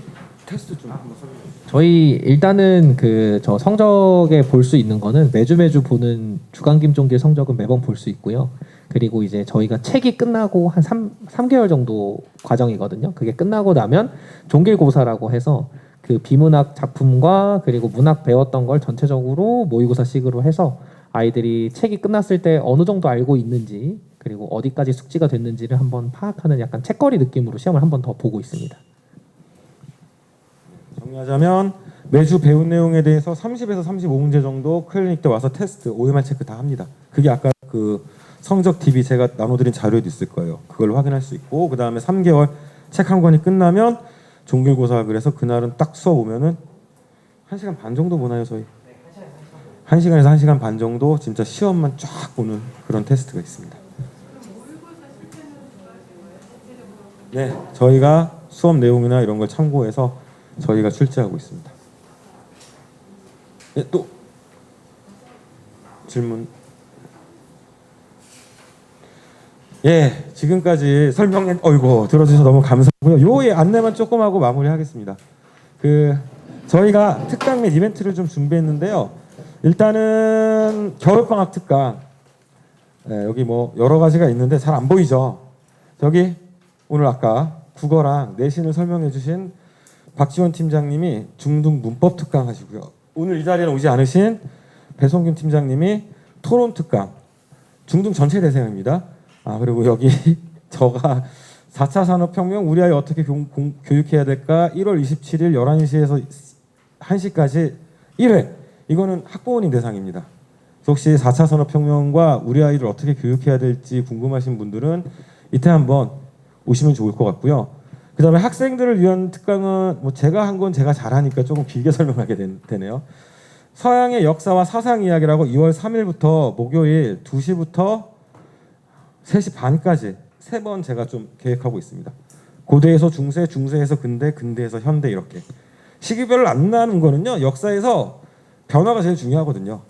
테스트 좀 한번 설명해 주세요. 저희 일단은 그 저 성적에 볼 수 있는 거는 매주 보는 주간 김종길 성적은 매번 볼 수 있고요. 그리고 이제 저희가 책이 끝나고 한 3개월 정도 과정이거든요. 그게 끝나고 나면 종길고사라고 해서 그 비문학 작품과 그리고 문학 배웠던 걸 전체적으로 모의고사식으로 해서 아이들이 책이 끝났을 때 어느 정도 알고 있는지 그리고 어디까지 숙지가 됐는지를 한번 파악하는 약간 책거리 느낌으로 시험을 한번 더 보고 있습니다. 정리하자면 매주 배운 내용에 대해서 30에서 35문제 정도 클리닉 때 와서 테스트, OMR 체크 다 합니다. 그게 아까 그 성적 TV 제가 나눠드린 자료에도 있을 거예요. 그걸 확인할 수 있고 그 다음에 3개월 책 한 권이 끝나면 종길고사 그래서 그날은 딱 수업 오면은 1시간 반 정도 보나요 저희? 1시간에서 1시간 반 정도 진짜 시험만 쫙 보는 그런 테스트가 있습니다. 네, 저희가 수업 내용이나 이런 걸 참고해서 저희가 출제하고 있습니다. 네, 또 질문. 예, 지금까지 설명해 들어주셔서 너무 감사하고요. 요의 안내만 조금 하고 마무리하겠습니다. 저희가 특강 및 이벤트를 좀 준비했는데요. 일단은 겨울방학 특강. 여기 뭐 여러 가지가 있는데 잘 안 보이죠? 저기 오늘 아까 국어랑 내신을 설명해 주신 박지원 팀장님이 중등 문법 특강 하시고요. 오늘 이 자리에 오지 않으신 배성균 팀장님이 토론 특강, 중등 전체 대상입니다. 그리고 여기 저가 4차 산업혁명 우리 아이 어떻게 교육해야 될까 1월 27일 11시에서 1시까지 1회 이거는 학부모님 대상입니다. 혹시 4차 산업혁명과 우리 아이를 어떻게 교육해야 될지 궁금하신 분들은 이때 한번 오시면 좋을 것 같고요. 그 다음에 학생들을 위한 특강은 뭐 제가 한 건 제가 잘하니까 조금 길게 설명하게 되네요. 서양의 역사와 사상 이야기라고 2월 3일부터 목요일 2시부터 3시 반까지 3번 제가 좀 계획하고 있습니다. 고대에서 중세, 중세에서 근대, 근대에서 현대 이렇게. 시기별로 안 나는 거는요. 역사에서 변화가 제일 중요하거든요.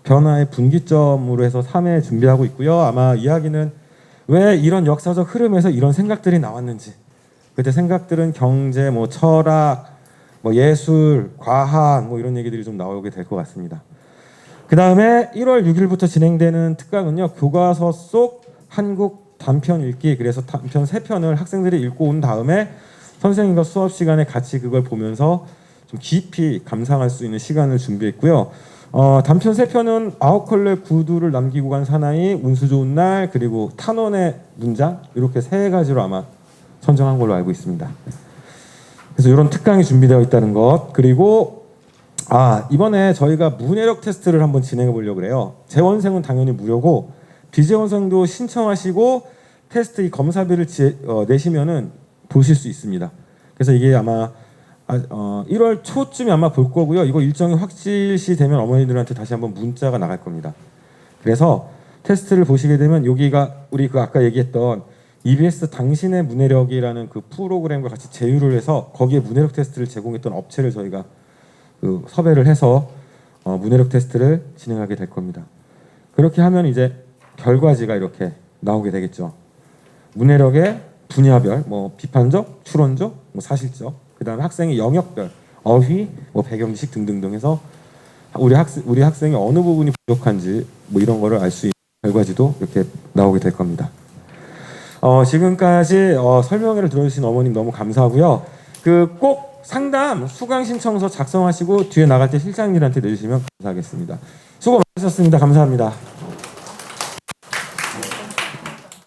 변화의 분기점으로 해서 3회 준비하고 있고요. 아마 이야기는 왜 이런 역사적 흐름에서 이런 생각들이 나왔는지 그때 생각들은 경제, 뭐 철학, 뭐 예술, 과학 뭐 이런 얘기들이 좀 나오게 될 것 같습니다. 그 다음에 1월 6일부터 진행되는 특강은요. 교과서 속 한국 단편 읽기 그래서 단편 3편을 학생들이 읽고 온 다음에 선생님과 수업 시간에 같이 그걸 보면서 좀 깊이 감상할 수 있는 시간을 준비했고요. 단편 3편은 아웃컬레 구두를 남기고 간 사나이, 운수 좋은 날, 그리고 탄원의 문장 이렇게 3가지로 아마 선정한 걸로 알고 있습니다. 그래서 이런 특강이 준비되어 있다는 것. 그리고 이번에 저희가 문해력 테스트를 한번 진행해 보려고 그래요. 재원생은 당연히 무료고 비재원생도 신청하시고 테스트 이 검사비를 내시면은 보실 수 있습니다. 그래서 이게 아마 1월 초쯤에 아마 볼 거고요. 이거 일정이 확실시 되면 어머니들한테 다시 한번 문자가 나갈 겁니다. 그래서 테스트를 보시게 되면 여기가 우리 그 아까 얘기했던 EBS 당신의 문해력이라는 그 프로그램과 같이 제휴를 해서 거기에 문해력 테스트를 제공했던 업체를 저희가 그 섭외를 해서 문해력 테스트를 진행하게 될 겁니다. 그렇게 하면 이제 결과지가 이렇게 나오게 되겠죠. 문해력의 분야별, 뭐 비판적, 추론적, 뭐 사실적, 그다음에 학생의 영역별, 어휘, 뭐 배경지식 등등등 해서 우리 학생이 어느 부분이 부족한지 뭐 이런 거를 알 수 있는 결과지도 이렇게 나오게 될 겁니다. 지금까지 설명회를 들어주신 어머님 너무 감사하고요. 그 꼭 상담 수강 신청서 작성하시고 뒤에 나갈 때 실장님한테 내주시면 감사하겠습니다. 수고 많으셨습니다. 감사합니다.